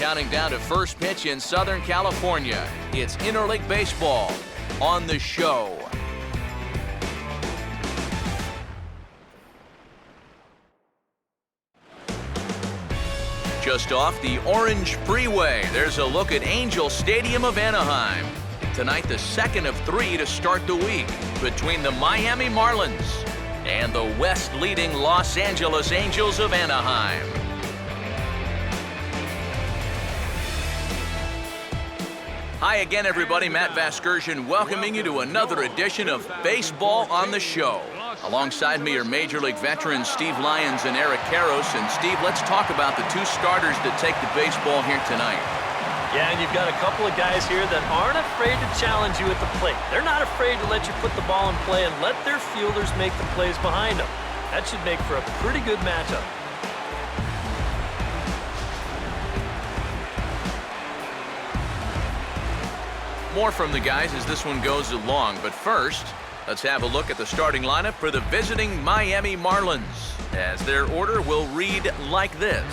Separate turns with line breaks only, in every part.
Counting down to first pitch in Southern California, it's interleague baseball on the show. Just off the Orange Freeway, there's a look at Angel Stadium of Anaheim. Tonight, the second of 3 to start the week between the Miami Marlins and the West-leading Los Angeles Angels of Anaheim. Hi again, everybody. Matt Vasgersian welcoming you to another edition of Baseball on the Show. Alongside me are Major League veterans Steve Lyons and Eric Karros. And Steve, let's talk about the two starters that take the baseball here tonight.
Yeah, and you've got a couple of guys here that aren't afraid to challenge you at the plate. They're not afraid to let you put the ball in play and let their fielders make the plays behind them. That should make for a pretty good matchup.
More from the guys as this one goes along, but first, let's have a look at the starting lineup for the visiting Miami Marlins, as their order will read like this.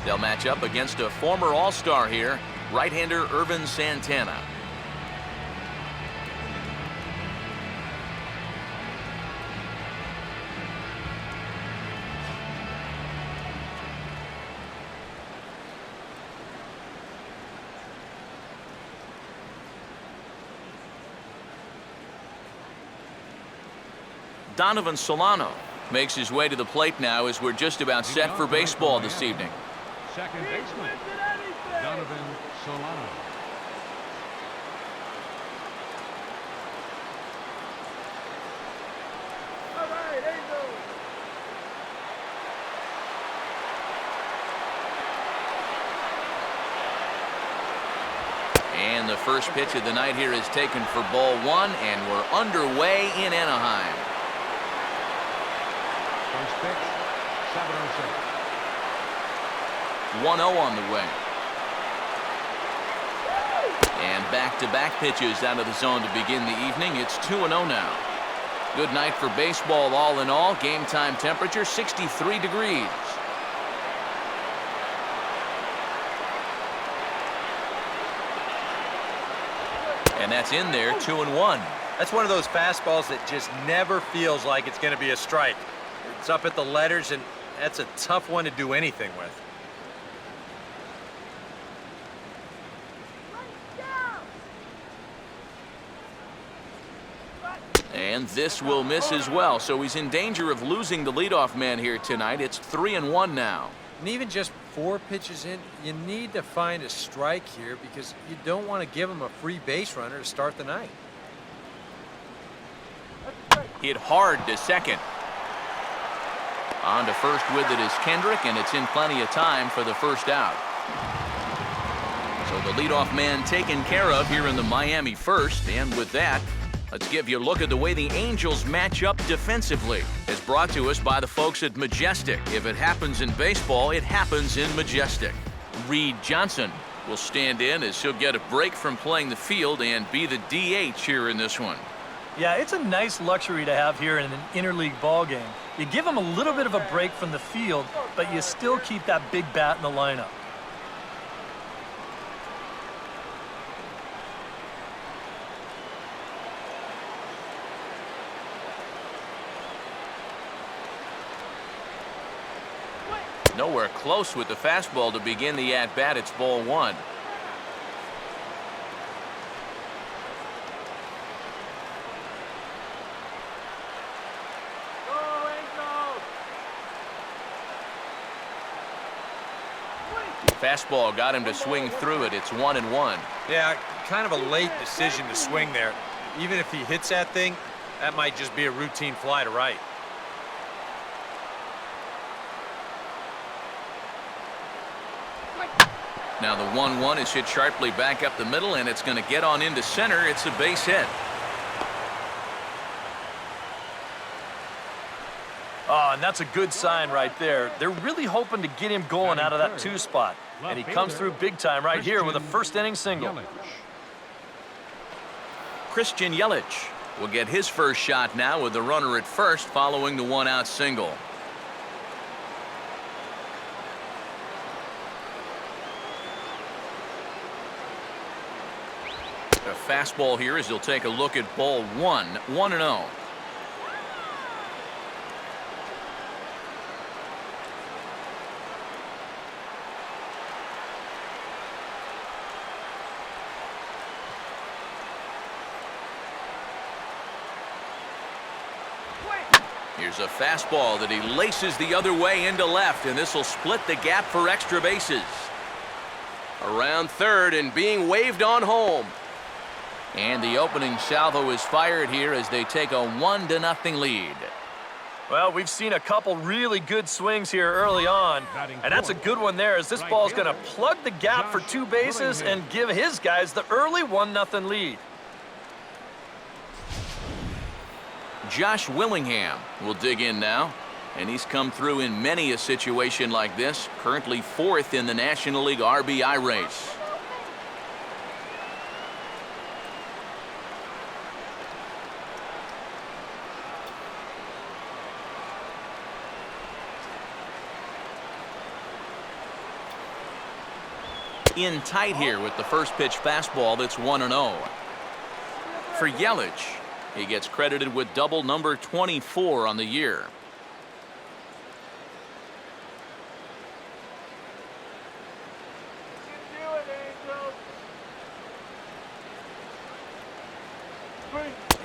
They'll match up against a former All-Star here, right-hander Ervin Santana. Donovan Solano makes his way to the plate now as we're just about set for baseball this evening.
Second baseman, Donovan Solano.
All right, Angel.
And the first pitch of the night here is taken for ball one, and we're underway in Anaheim.
First pitch, 7-0.
1-0 on the way. And back-to-back pitches out of the zone to begin the evening. It's 2-0 now. Good night for baseball all in all. Game time temperature 63 degrees. And that's in there, 2-1.
That's one of those fastballs that just never feels like it's going to be a strike. It's up at the letters, and that's a tough one to do anything with.
And this will miss as well, so he's in danger of losing the leadoff man here tonight. It's 3-1 now.
And even just 4 pitches in, you need to find a strike here because you don't want to give him a free base runner to start the night.
Hit hard to second. On to first with it is Kendrick, and it's in plenty of time for the first out. So the leadoff man taken care of here in the Miami first, and with that, let's give you a look at the way the Angels match up defensively. It's brought to us by the folks at Majestic. If it happens in baseball, it happens in Majestic. Reed Johnson will stand in as he'll get a break from playing the field and be the DH here in this one.
Yeah, it's a nice luxury to have here in an interleague ball game. You give him a little bit of a break from the field, but you still keep that big bat in the lineup.
Nowhere close with the fastball to begin the at-bat. It's ball one. Fastball got him to swing through it. It's 1-1.
Yeah, kind of a late decision to swing there. Even if he hits that thing, that might just be a routine fly to right.
Now the 1-1 is hit sharply back up the middle, and it's going to get on into center. It's a base hit.
Oh, and that's a good sign right there. They're really hoping to get him going out of that 2 spot. And he comes through big time right here with a first-inning single.
Christian Yelich will get his first shot now with the runner at first following the 1-out single. fastball here as he'll take a look at ball one, 1-0. Here's a fastball that he laces the other way into left, and this will split the gap for extra bases. Around third and being waved on home. And the opening salvo is fired here as they take a 1-0 lead.
Well, we've seen a couple really good swings here early on, and that's a good one there as this ball is going to plug the gap for 2 bases and give his guys the early 1-0 lead.
Josh Willingham will dig in now, and he's come through in many a situation like this, currently 4th in the National League RBI race. In tight here with the first pitch fastball that's 1-0. For Yelich, he gets credited with double number 24 on the year.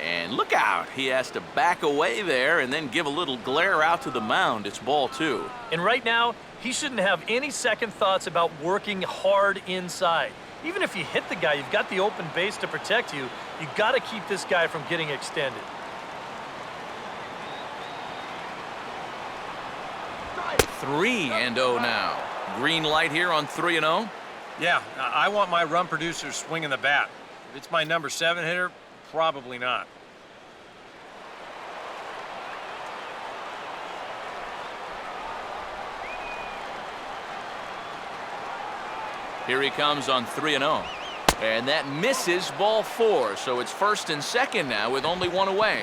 And look out. He has to back away there and then give a little glare out to the mound. It's ball 2.
And right now, he shouldn't have any second thoughts about working hard inside. Even if you hit the guy, you've got the open base to protect you. You've got to keep this guy from getting extended.
3-0 now. Green light here on 3-0.
Yeah, I want my run producer swinging the bat. If it's my number 7 hitter, probably not.
Here he comes on 3-0. And that misses ball 4, so it's 1st and 2nd now with only 1 away.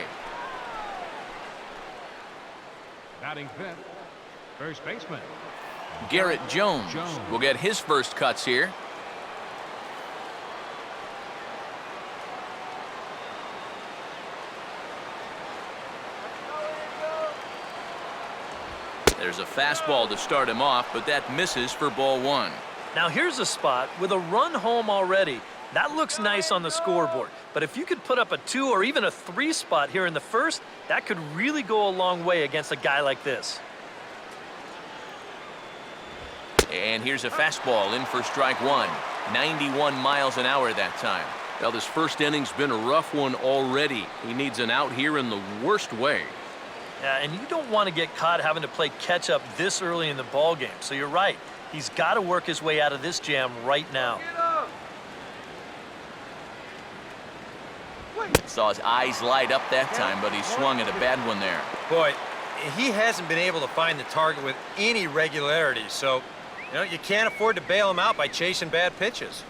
Batting 5th, first baseman.
Garrett Jones will get his first cuts here. There's a fastball to start him off, but that misses for ball 1.
Now here's a spot with a run home already. That looks nice on the scoreboard. But if you could put up a 2 or even a 3 spot here in the first, that could really go a long way against a guy like this.
And here's a fastball in for strike 1. 91 miles an hour that time. Well, this first inning's been a rough one already. He needs an out here in the worst way.
Yeah, and you don't want to get caught having to play catch up this early in the ball game. So you're right. He's got to work his way out of this jam right now.
Saw his eyes light up that time, but he swung at a bad one there.
Boy, he hasn't been able to find the target with any regularity, so you can't afford to bail him out by chasing bad pitches.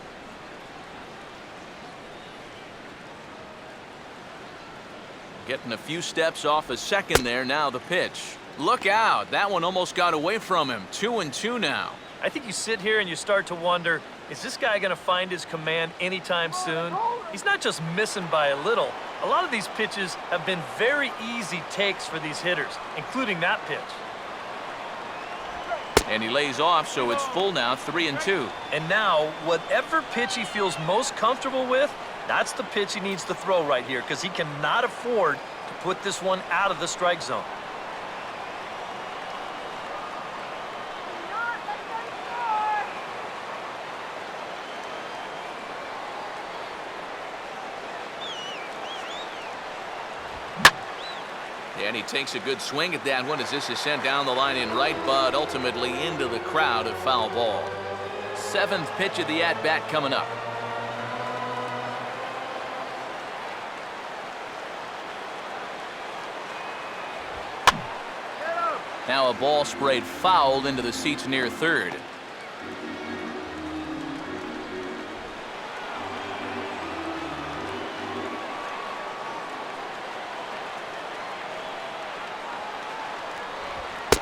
Getting a few steps off a second there. Now the pitch. Look out. That one almost got away from him. 2-2 now.
I think you sit here and you start to wonder, is this guy going to find his command anytime soon? He's not just missing by a little. A lot of these pitches have been very easy takes for these hitters, including that pitch.
And he lays off, so it's full now, 3-2.
And now, whatever pitch he feels most comfortable with, that's the pitch he needs to throw right here, because he cannot afford to put this one out of the strike zone.
And he takes a good swing at that one as this is sent down the line in right, but ultimately into the crowd of foul ball. 7th pitch of the at-bat coming up. Now a ball sprayed foul into the seats near third.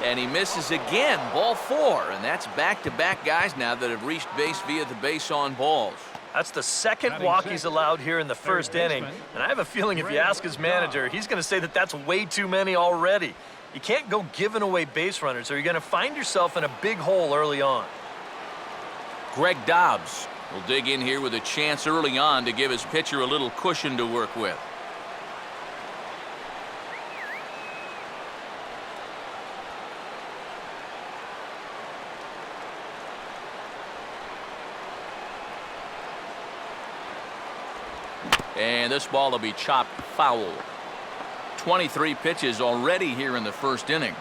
And he misses again, ball 4, and that's back-to-back guys now that have reached base via the base on balls.
That's the second walk he's allowed here in the first inning. And I have a feeling if you ask his manager, he's going to say that that's way too many already. You can't go giving away base runners or you're going to find yourself in a big hole early on.
Greg Dobbs will dig in here with a chance early on to give his pitcher a little cushion to work with. And this ball will be chopped foul. 23 pitches already here in the first inning.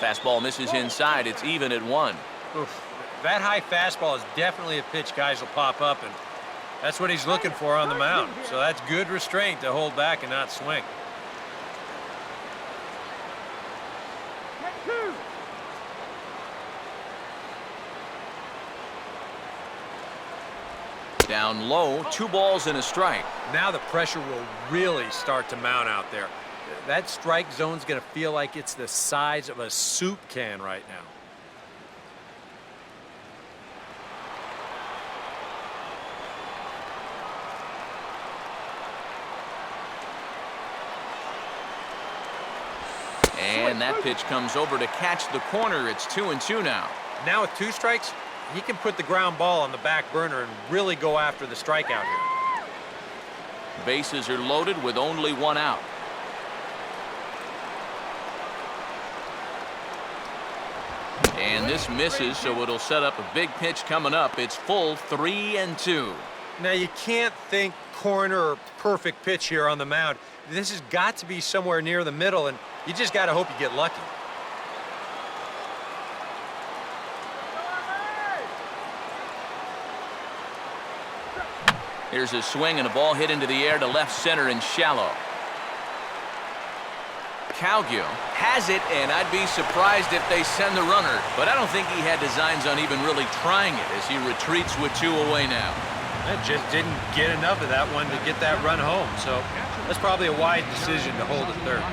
Fastball misses inside. It's even at 1.
Oof. That high fastball is definitely a pitch guys will pop up, and that's what he's looking for on the mound. So that's good restraint to hold back and not swing.
Down low, 2 balls and a strike.
Now the pressure will really start to mount out there. That strike zone's going to feel like it's the size of a soup can right now.
And that pitch comes over to catch the corner. It's 2-2 now.
Now with 2 strikes, he can put the ground ball on the back burner and really go after the strikeout here.
Bases are loaded with only 1 out. And this misses, so it'll set up a big pitch coming up. It's full 3-2.
Now you can't think corner or perfect pitch here on the mound. This has got to be somewhere near the middle, and you just got to hope you get lucky.
Here's a swing and a ball hit into the air to left center and shallow. Calgill has it, and I'd be surprised if they send the runner, but I don't think he had designs on even really trying it as he retreats with 2 away now.
That just didn't get enough of that one to get that run home, so that's probably a wise decision to hold it third.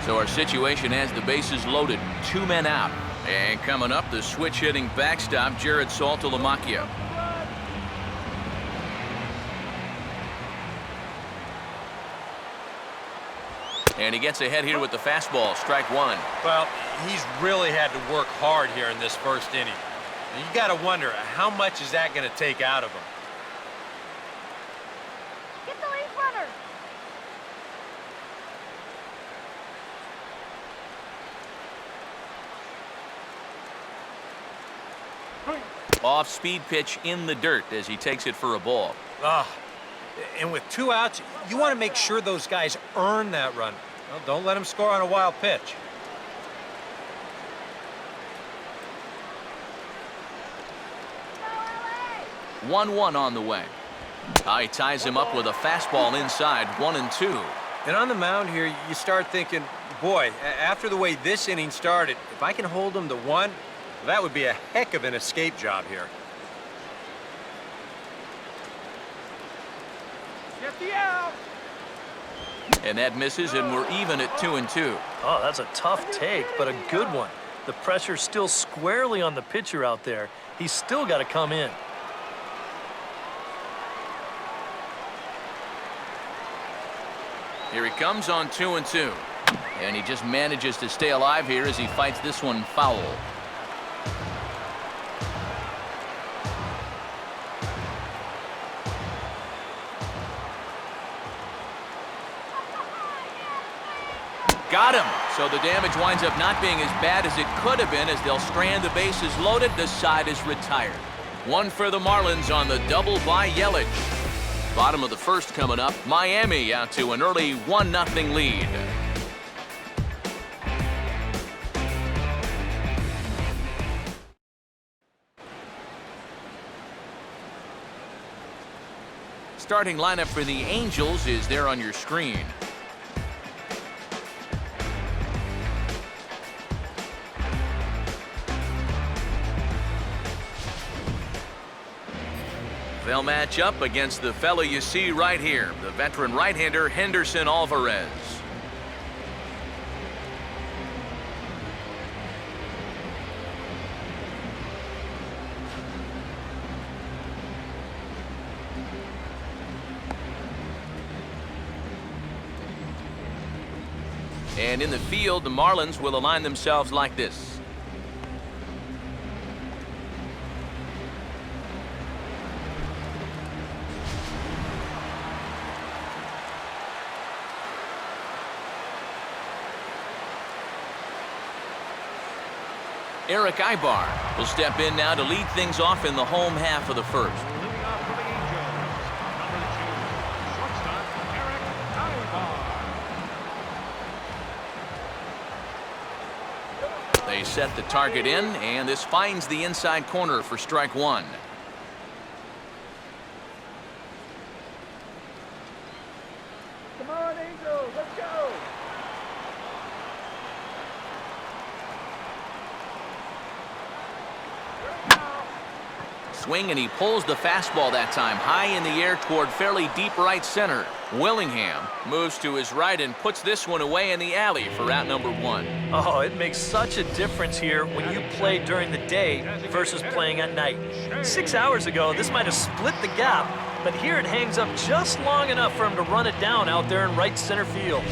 So our situation has the bases loaded, 2 men out. And coming up, the switch hitting backstop, Jared Saltalamacchia. And he gets ahead here with the fastball, strike 1.
Well, he's really had to work hard here in this first inning. And you got to wonder, how much is that going to take out of him?
Get the lead runner.
Off-speed pitch in the dirt as he takes it for a ball.
And with 2 outs, you want to make sure those guys earn that run. Well, don't let them score on a wild pitch.
Go,
1-1 on the way. He ties him up with a fastball inside, 1-2.
And on the mound here, you start thinking, boy, after the way this inning started, if I can hold them to 1, that would be a heck of an escape job here.
Get the out.
And that misses, and we're even at 2-2.
Oh, that's a tough take, but a good one. The pressure's still squarely on the pitcher out there. He's still got to come in.
Here he comes on 2-2. And he just manages to stay alive here as he fights this one foul. Got him. So the damage winds up not being as bad as it could have been as they'll strand the bases loaded. The side is retired. 1 for the Marlins on the double by Yelich. Bottom of the first coming up. Miami out to an early 1-0 lead. Starting lineup for the Angels is there on your screen. They'll match up against the fella you see right here, the veteran right-hander Henderson Alvarez. And in the field, the Marlins will align themselves like this. Eric Ibar will step in now to lead things off in the home half of the first.
Leading off for the Angels, number 2, shortstop Eric Ibar.
They set the target in, and this finds the inside corner for strike one.
Come on, Angels, let's go.
Swing, and he pulls the fastball that time high in the air toward fairly deep right center. Willingham moves to his right and puts this one away in the alley for out number one.
Oh, it makes such a difference here when you play during the day versus playing at night. 6 hours ago, this might have split the gap, but here it hangs up just long enough for him to run it down out there in right center field.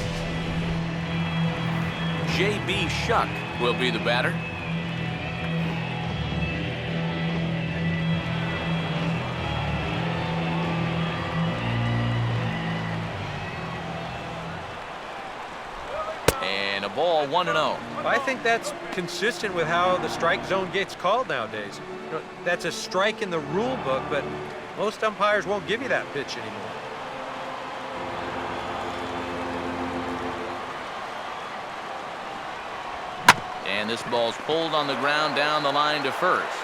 J.B. Shuck will be the batter. And a ball, 1-0.
I think that's consistent with how the strike zone gets called nowadays. You know, that's a strike in the rule book, but most umpires won't give you that pitch anymore.
And this ball's pulled on the ground down the line to first.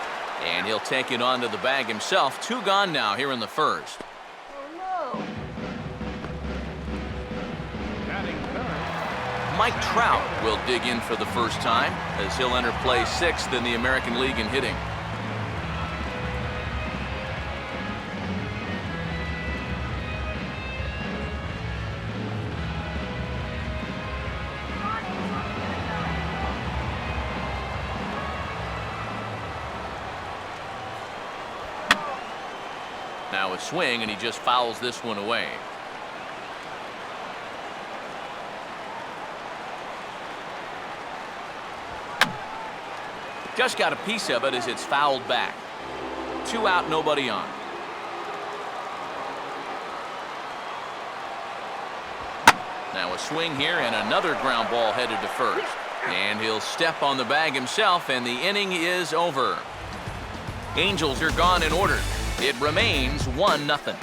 And he'll take it onto the bag himself. 2 gone now here in the first.
Oh, no.
Batting third,
Mike Trout will dig in for the first time as he'll enter play 6th in the American League in hitting. Now a swing, and he just fouls this one away. Just got a piece of it as it's fouled back. 2 out, nobody on. Now a swing here and another ground ball headed to first. And he'll step on the bag himself, and the inning is over. Angels are gone in order. It remains 1-0.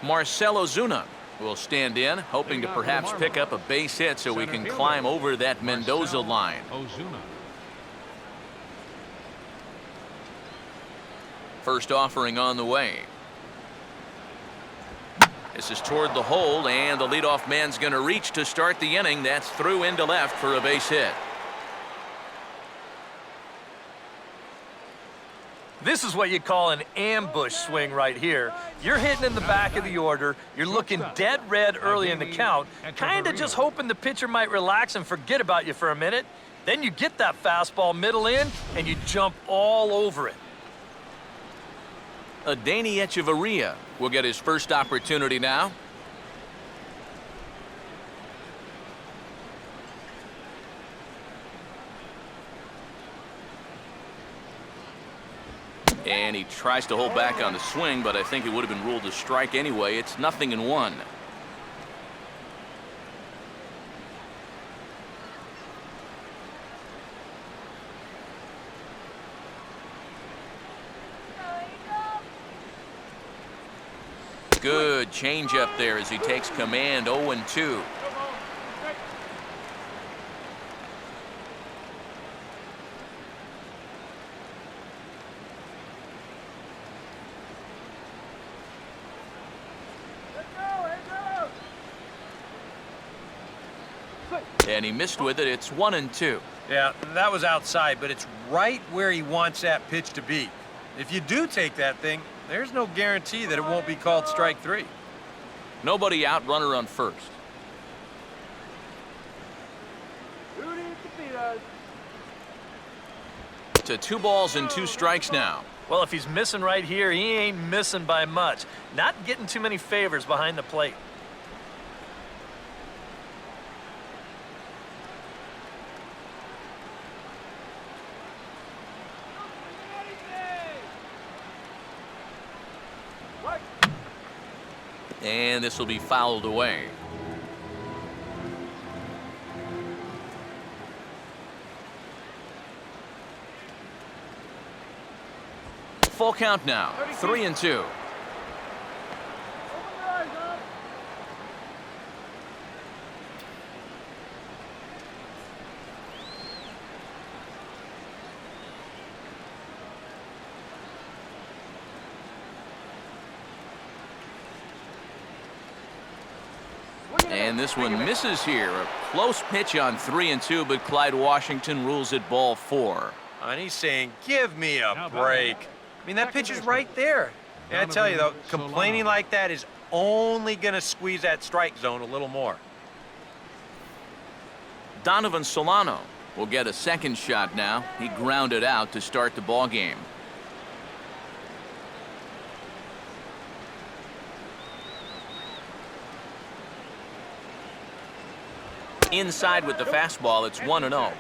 Marcell Ozuna will stand in, hoping to perhaps pick up a base hit so he can climb over that Mendoza line.
Ozuna.
First offering on the way. This is toward the hole, and the leadoff man's going to reach to start the inning. That's through into left for a base hit.
This is what you call an ambush swing right here. You're hitting in the back of the order. You're looking dead red early in the count, kind of just hoping the pitcher might relax and forget about you for a minute. Then you get that fastball middle in, and you jump all over it.
Adeiny Echeverria will get his first opportunity now. And he tries to hold back on the swing, but I think it would have been ruled a strike anyway. It's 0-1. Good changeup there as he takes command. 0-2. And he missed with it. It's 1-2.
Yeah, that was outside, but it's right where he wants that pitch to be. If you do take that thing, there's no guarantee that it won't be called strike 3.
Nobody out, runner on first. to 2 balls and 2 strikes now.
Well, if he's missing right here, he ain't missing by much. Not getting too many favors behind the plate.
And this will be fouled away. Full count now, 3-2. And this one misses here. A close pitch on 3-2, but Clyde Washington rules it ball 4.
And he's saying, give me a break. I mean, that pitcher's right there. And I tell you, though, complaining like that is only going to squeeze that strike zone a little more.
Donovan Solano will get a second shot now. He grounded out to start the ball game. Inside with the fastball, it's 1-0.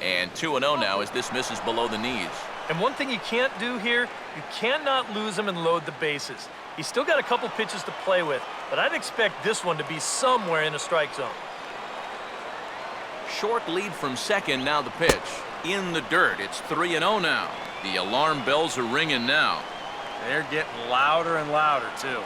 And 2-0 now as this misses below the knees.
And one thing you can't do here, you cannot lose him and load the bases. He's still got a couple pitches to play with, but I'd expect this one to be somewhere in a strike zone.
Short lead from second, now the pitch. In the dirt, it's 3-0 now. The alarm bells are ringing now.
They're getting louder and louder, too.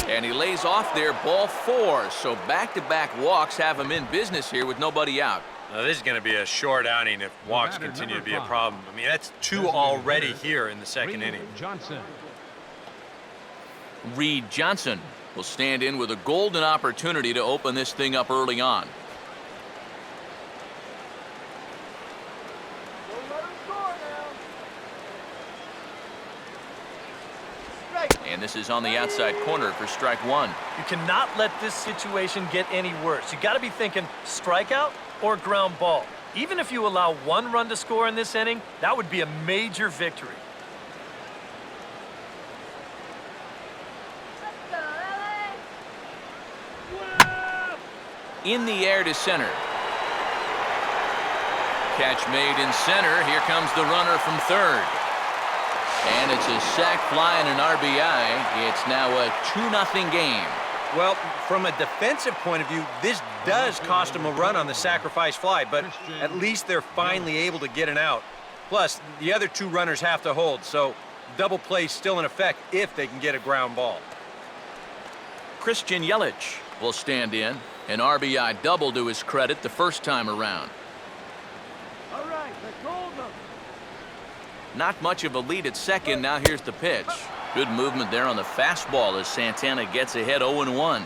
And he lays off there, ball 4. So back-to-back walks have him in business here with nobody out.
Now, this is going to be a short outing if walks continue to be a problem. I mean, that's 2 already here in the second inning.
Reed Johnson will stand in with a golden opportunity to open this thing up early on. And this is on the outside corner for strike 1.
You cannot let this situation get any worse. You got to be thinking strikeout or ground ball. Even if you allow 1 run to score in this inning, that would be a major victory.
In the air to center. Catch made in center. Here comes the runner from third. And it's a sac fly and an RBI. It's now a 2-0 game.
Well, from a defensive point of view, this does cost them a run on the sacrifice fly, but at least they're finally able to get an out. Plus, the other 2 runners have to hold, so double play's still in effect if they can get a ground ball.
Christian Yelich will stand in. An RBI double to his credit the first time around.
All right, let's hold them.
Not much of a lead at second. Now here's the pitch. Good movement there on the fastball as Santana gets ahead 0-1.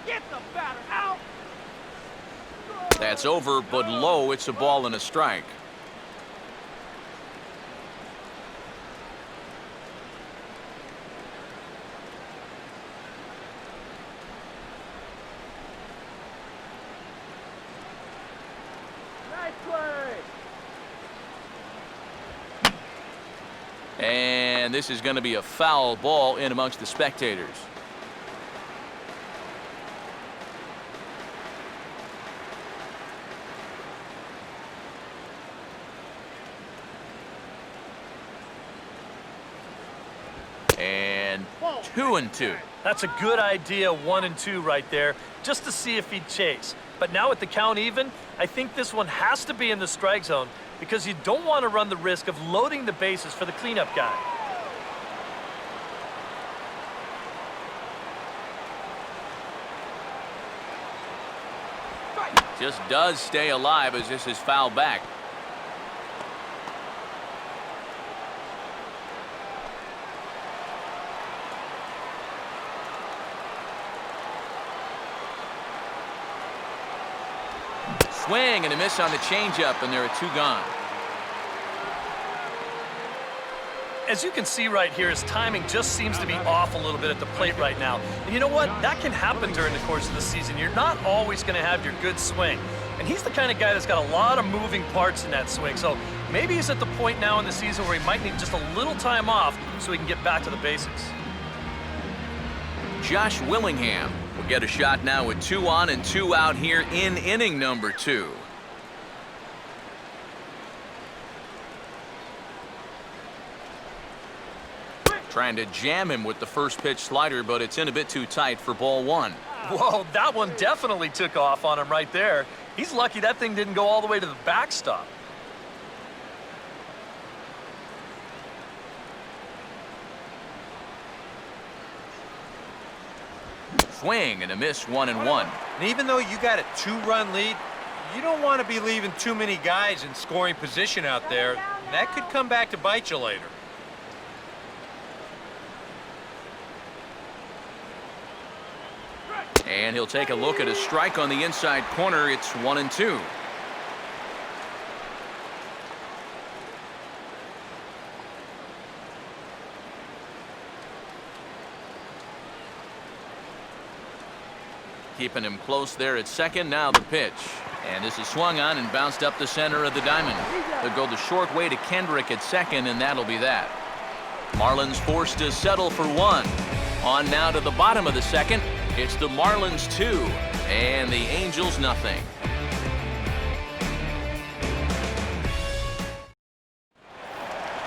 Get the batter out.
That's over, but low. It's a ball and a strike.
Nice play.
And this is going to be a foul ball in amongst the spectators. And 2-2.
That's a good idea, 1-2 right there, just to see if he'd chase. But now with the count even, I think this one has to be in the strike zone because you don't want to run the risk of loading the bases for the cleanup guy.
Just does stay alive as this is fouled back. Swing and a miss on the changeup, and there are 2 gone.
As you can see right here, his timing just seems to be off a little bit at the plate right now. And you know what? That can happen during the course of the season. You're not always going to have your good swing. And he's the kind of guy that's got a lot of moving parts in that swing. So maybe he's at the point now in the season where he might need just a little time off so he can get back to the basics.
Josh Willingham will get a shot now with 2 on and 2 out here in inning number 2. Trying to jam him with the first pitch slider, but it's in a bit too tight for ball 1.
Whoa, that one definitely took off on him right there. He's lucky that thing didn't go all the way to the backstop.
Swing and a miss, 1-1.
And even though you got a 2-run lead, you don't want to be leaving too many guys in scoring position out there. That could come back to bite you later.
And he'll take a look at a strike on the inside corner. It's 1-2. Keeping him close there at second. Now the pitch. And this is swung on and bounced up the center of the diamond. They'll go the short way to Kendrick at second, and that'll be that. Marlins forced to settle for 1. On now to the bottom of the second. It's the Marlins 2 and the Angels nothing.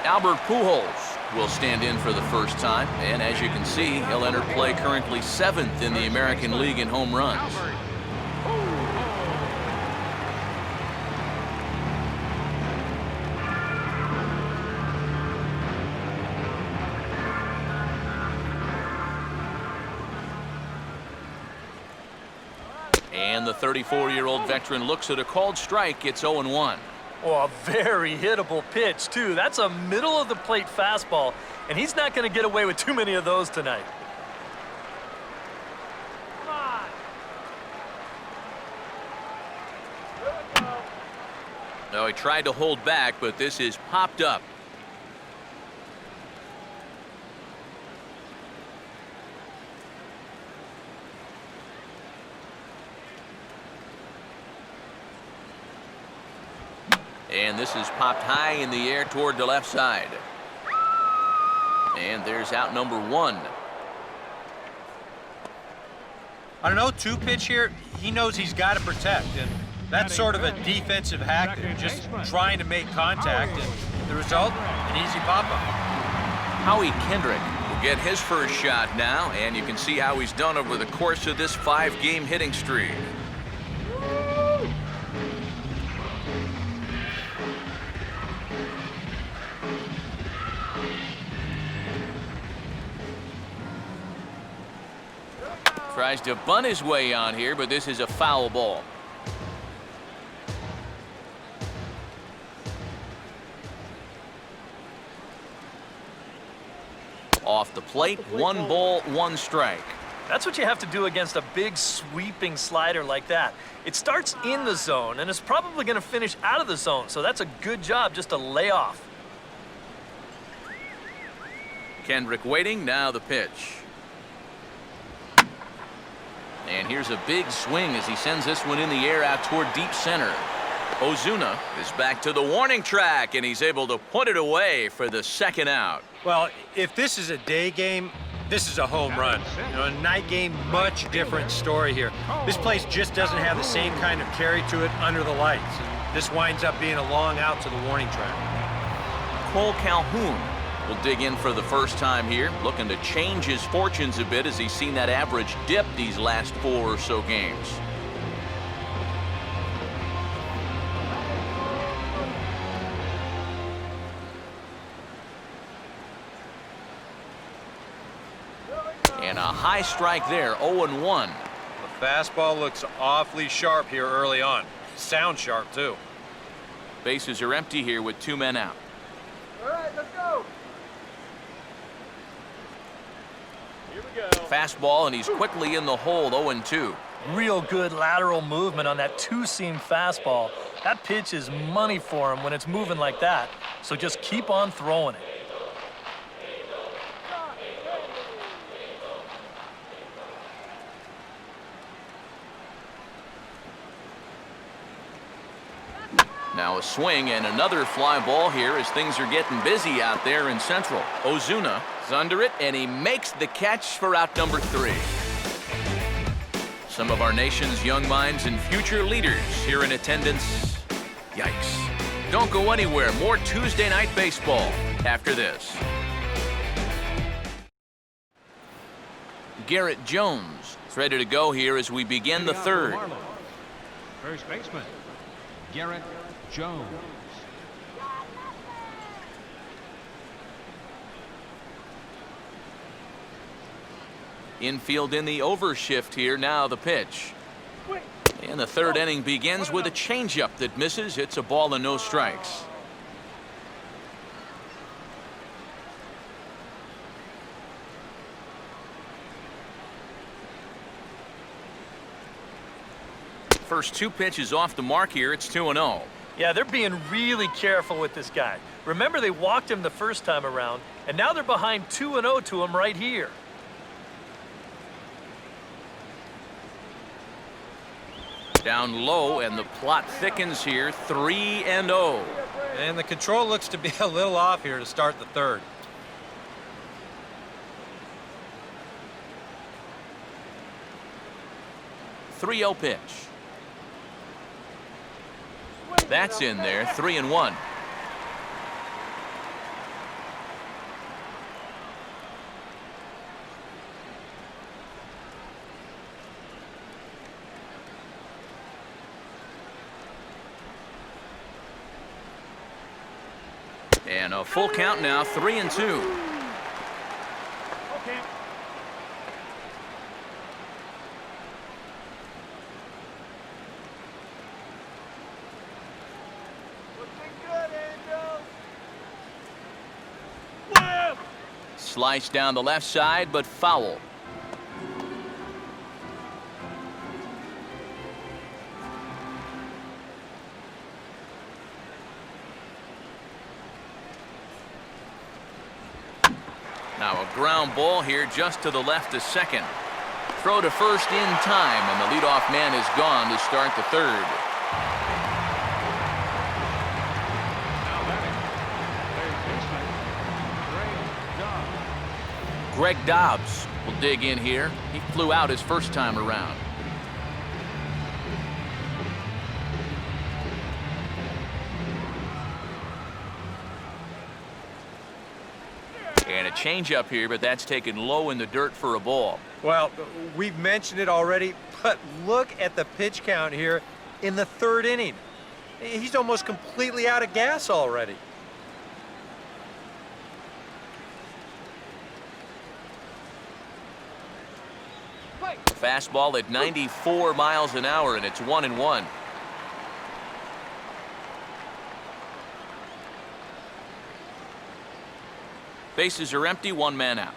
Albert Pujols will stand in for the first time, and as you can see, he'll enter play currently 7th in the American League in home runs. And the 34-year-old veteran looks at a called strike. It's 0-1.
Oh, a very hittable pitch, too. That's a middle-of-the-plate fastball, and he's not going to get away with too many of those tonight.
Come on.
No, he tried to hold back, but this is popped up. And this is popped high in the air toward the left side. And there's out number 1.
I don't know, 2 pitch here, he knows he's got to protect, and that's sort of a defensive hack there, just trying to make contact, and the result, an easy pop-up.
Howie Kendrick will get his first shot now, and you can see how he's done over the course of this 5-game hitting streak. Tries to bunt his way on here, but this is a foul ball. Off the plate, 1 ball, 1 strike.
That's what you have to do against a big sweeping slider like that. It starts in the zone, and it's probably going to finish out of the zone, so that's a good job just to lay off.
Kendrick waiting, now the pitch. And here's a big swing as he sends this one in the air out toward deep center. Ozuna is back to the warning track, and he's able to put it away for the 2nd out.
Well, if this is a day game, this is a home run. You know, a night game, much different story here. This place just doesn't have the same kind of carry to it under the lights. And this winds up being a long out to the warning track.
Cole Calhoun will dig in for the first time here, looking to change his fortunes a bit as he's seen that average dip these last 4 or so games. And a high strike there, 0-1.
Fastball looks awfully sharp here early on. Sounds sharp, too.
Bases are empty here with 2 men out.
All right, let's go.
Here we go.
Fastball, and he's quickly in the hole, 0-2.
Real good lateral movement on that two-seam fastball. That pitch is money for him when it's moving like that. So just keep on throwing it.
Now a swing and another fly ball here as things are getting busy out there in Central. Ozuna is under it, and he makes the catch for out number 3. Some of our nation's young minds and future leaders here in attendance. Yikes. Don't go anywhere. More Tuesday Night Baseball after this. Garrett Jones is ready to go here as we begin the third.
Marlins. First baseman, Garrett Jones.
Infield in the overshift here. Now the pitch. And the third inning begins with a changeup that misses. It's a ball and no strikes. First 2 pitches off the mark here. It's 2-0.
Yeah, they're being really careful with this guy. Remember, they walked him the first time around, and now they're behind 2-0 to him right here.
Down low, and the plot thickens here. 3-0.
And the control looks to be a little off here to start the third.
.30 pitch. That's in there. 3-1. And a full count now. 3-2.
Okay.
Slice down the left side, but foul. Now a ground ball here just to the left of second. Throw to first in time, and the leadoff man is gone to start the third.
Now batting, third baseman,
Greg Dobbs will dig in here. He flew out his first time around. And a changeup here, but that's taken low in the dirt for a ball.
Well, we've mentioned it already, but look at the pitch count here in the third inning. He's almost completely out of gas already.
Fastball at 94 miles an hour, and it's 1-1. Bases are empty, 1 man out.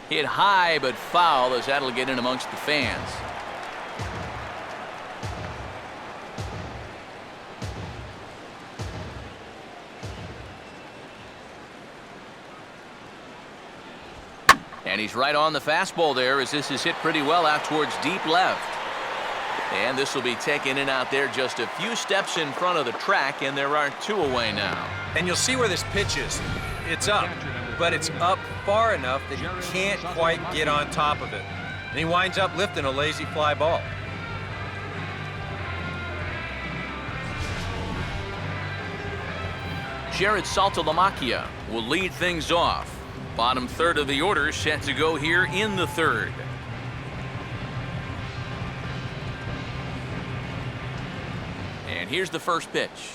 Hit high but foul, as that'll get in amongst the fans. And he's right on the fastball there, as this is hit pretty well out towards deep left. And this will be taken in out there just a few steps in front of the track, and there are 2 away now.
And you'll see where this pitch is. It's up, but it's up far enough that he can't quite get on top of it. And he winds up lifting a lazy fly ball.
Jared Saltalamacchia will lead things off. Bottom third of the order set to go here in the third. And here's the first pitch.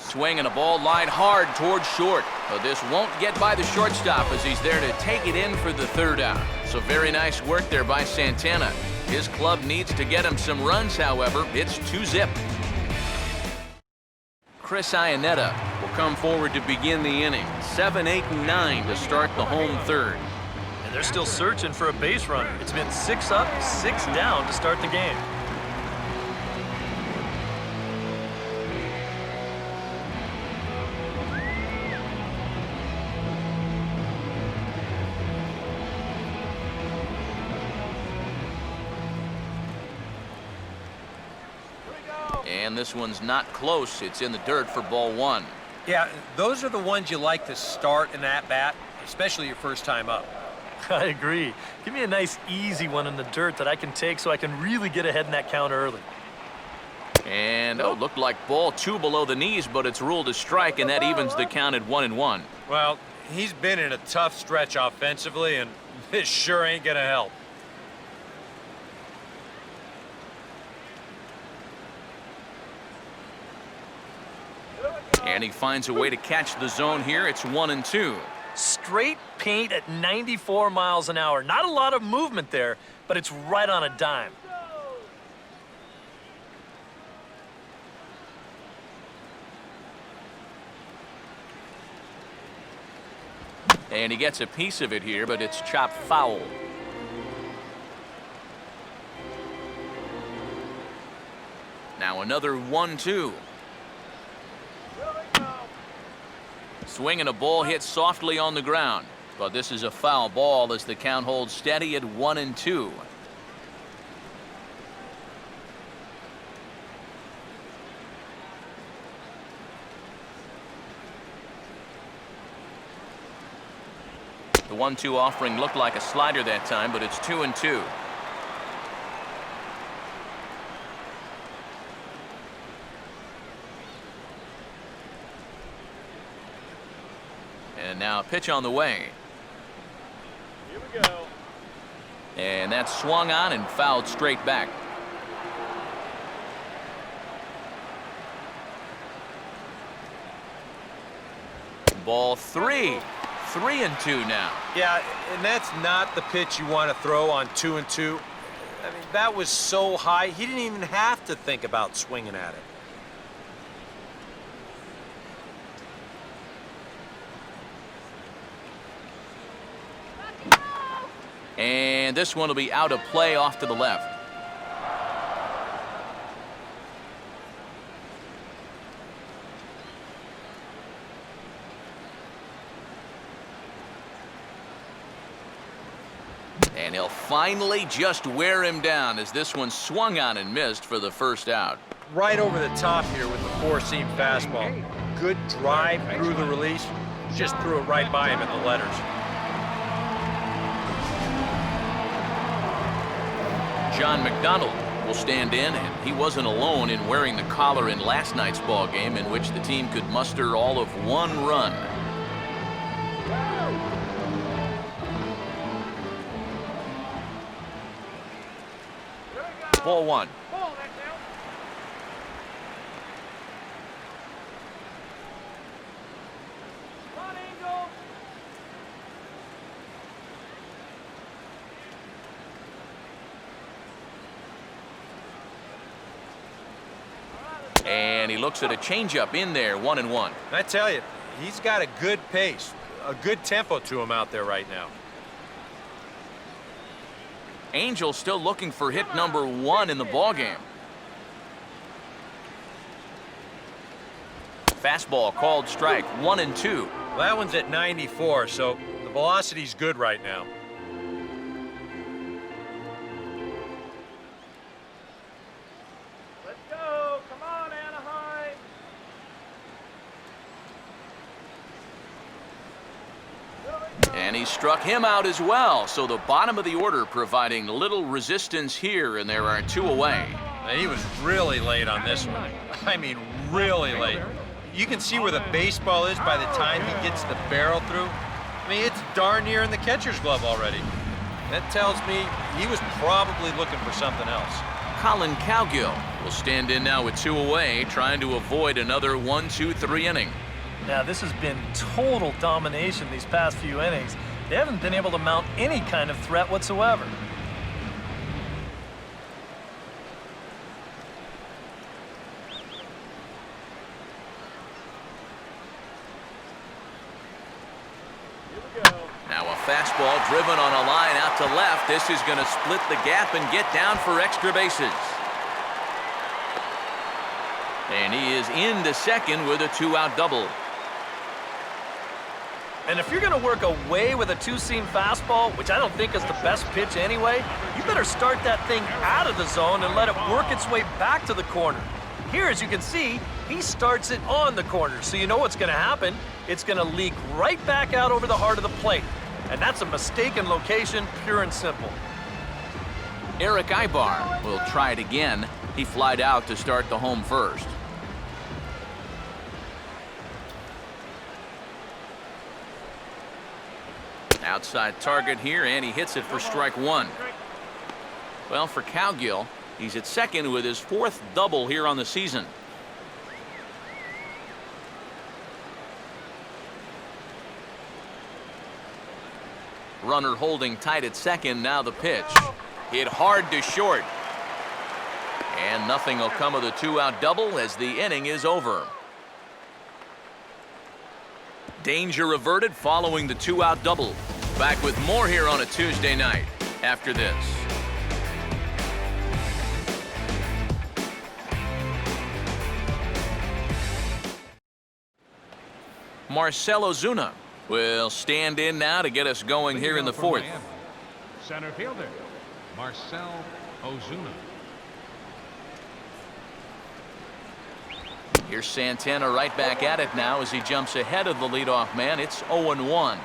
Swing and a ball lined hard towards short. But this won't get by the shortstop as he's there to take it in for the third out. So very nice work there by Santana. His club needs to get him some runs, however. It's 2-zip. Chris Iannetta will come forward to begin the inning. 7, 8, and 9 to start the home third.
And they're still searching for a base runner. It's been 6 up, 6 down to start the game.
And this one's not close. It's in the dirt for ball 1.
Yeah, those are the ones you like to start in that bat, especially your first time up.
I agree. Give me a nice, easy one in the dirt that I can take so I can really get ahead in that count early.
And, oh, looked like ball 2 below the knees, but it's ruled a strike, and that evens the count at 1-1.
Well, he's been in a tough stretch offensively, and this sure ain't gonna help.
And he finds a way to catch the zone here. It's 1-2.
Straight paint at 94 miles an hour. Not a lot of movement there, but it's right on a dime.
And he gets a piece of it here, but it's chopped foul. Now another 1-2. Swing and a ball hit softly on the ground. But this is a foul ball as the count holds steady at 1-2. The 1-2 offering looked like a slider that time, but it's 2-2. And now a pitch on the way.
Here we go.
And that's swung on and fouled straight back. Ball 3. 3-2 now.
Yeah, and that's not the pitch you want to throw on 2-2. I mean, that was so high, he didn't even have to think about swinging at it.
And this one will be out of play off to the left. And he'll finally just wear him down as this one swung on and missed for the first out.
Right over the top here with the four-seam fastball. Good drive through the release. Just threw it right by him at the letters.
John McDonald will stand in, and he wasn't alone in wearing the collar in last night's ball game, in which the team could muster all of 1 run. Ball 1.
Ball, that's out. Come on, Angel.
And he looks at a changeup in there, 1-1.
I tell you, he's got a good pace, a good tempo to him out there right now.
Angel still looking for hit number 1 in the ballgame. Fastball called strike, 1-2.
Well, that one's at 94, so the velocity's good right now.
Let's go. Come on, Anaheim.
And he struck him out as well, so the bottom of the order providing little resistance here, and there are 2 away.
Now, he was really late on this one. I mean, really late. You can see where the baseball is by the time he gets the barrel through. I mean, it's darn near in the catcher's glove already. That tells me he was probably looking for something else.
Colin Cowgill will stand in now with 2 away, trying to avoid another 1-2-3 inning.
Now, this has been total domination these past few innings. They haven't been able to mount any kind of threat whatsoever.
Now a fastball driven on a line out to left. This is going to split the gap and get down for extra bases. And he is into second with a 2-out double.
And if you're going to work away with a 2-seam fastball, which I don't think is the best pitch anyway, you better start that thing out of the zone and let it work its way back to the corner. Here, as you can see, he starts it on the corner, so you know what's going to happen. It's going to leak right back out over the heart of the plate. And that's a mistaken location, pure and simple.
Eric Ibar will try it again. He flied out to start the home first. Outside target here, and he hits it for strike 1. Well, for Cowgill, he's at second with his 4th double here on the season. Runner holding tight at second. Now the pitch. Hit hard to short. And nothing will come of the 2-out double as the inning is over. Danger averted following the 2-out double. Back with more here on a Tuesday night after this. Marcell Ozuna will stand in now to get us going here in the 4th.
Center fielder, Marcell Ozuna.
Here's Santana right back at it now as he jumps ahead of the leadoff man. It's 0-1.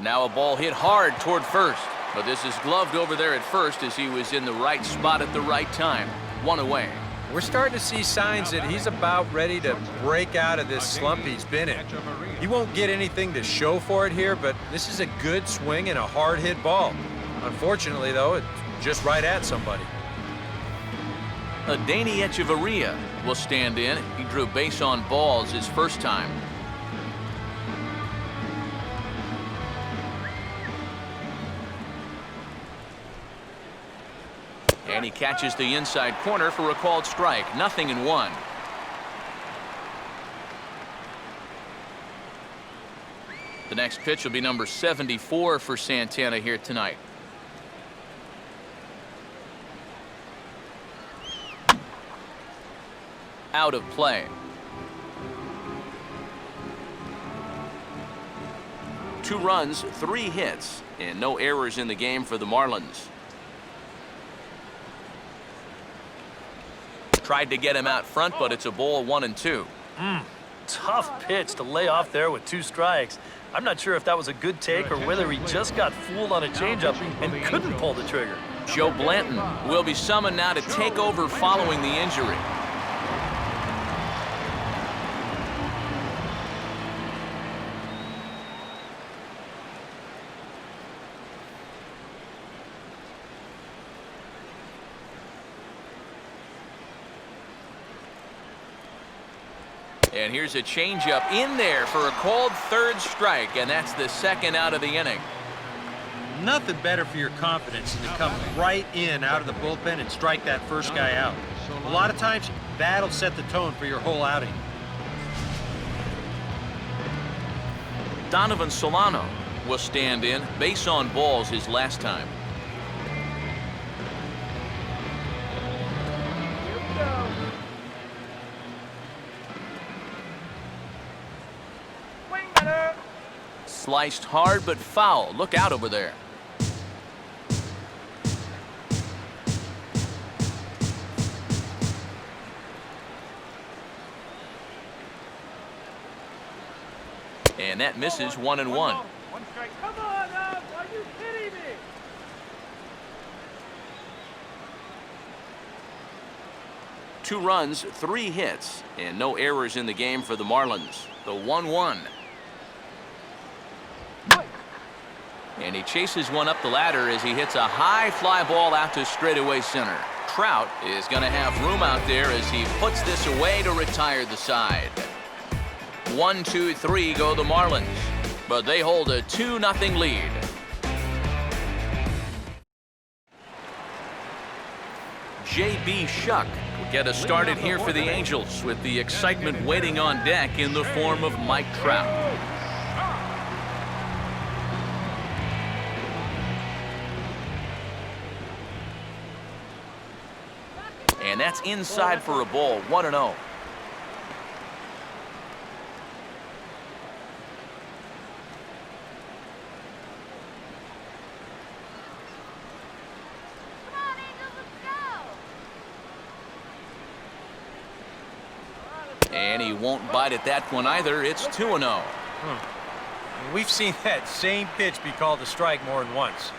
Now a ball hit hard toward first, but this is gloved over there at first as he was in the right spot at the right time. 1 away.
We're starting to see signs that he's about ready to break out of this slump he's been in. He won't get anything to show for it here, but this is a good swing and a hard hit ball. Unfortunately, though, it's just right at somebody.
Danny Echeverria will stand in. He drew base on balls his first time. And he catches the inside corner for a called strike. 0-1. The next pitch will be number 74 for Santana here tonight. Out of play. 2 runs, 3 hits, and no errors in the game for the Marlins. Tried to get him out front, but it's a ball 1-2.
Tough pitch to lay off there with 2 strikes. I'm not sure if that was a good take or whether he just got fooled on a changeup and couldn't pull the trigger.
Joe Blanton will be summoned now to take over following the injury. And here's a changeup in there for a called 3rd strike, and that's the 2nd out of the inning.
Nothing better for your confidence than to come right in out of the bullpen and strike that first guy out. A lot of times, that'll set the tone for your whole outing.
Donovan Solano will stand in. Base on balls his last time. Sliced hard but foul. Look out over there. And that misses 1-1.
Come on, are you kidding me?
2 runs, 3 hits, and no errors in the game for the Marlins. The 1-1. And he chases one up the ladder as he hits a high fly ball out to straightaway center. Trout is going to have room out there as he puts this away to retire the side. 1, 2, 3 go the Marlins, but they hold a 2-0 lead. J.B. Shuck will get us started here for the Angels with the excitement waiting on deck in the form of Mike Trout. And that's inside for a ball, 1-0. And he won't bite at that one either. It's 2-0.
We've seen that same pitch be called a strike more than once.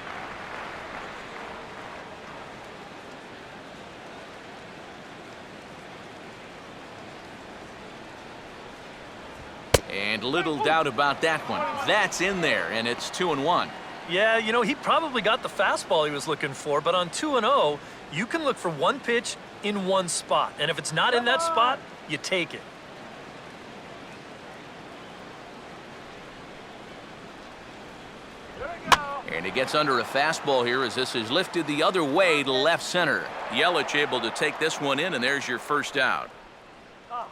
And little doubt about that one. That's in there, and it's 2-1.
Yeah, you know, he probably got the fastball he was looking for, but on 2-0, you can look for one pitch in one spot. And if it's not in that spot, you take it.
And he gets under a fastball here as this is lifted the other way to left center. Yelich able to take this one in, and there's your first out.
Now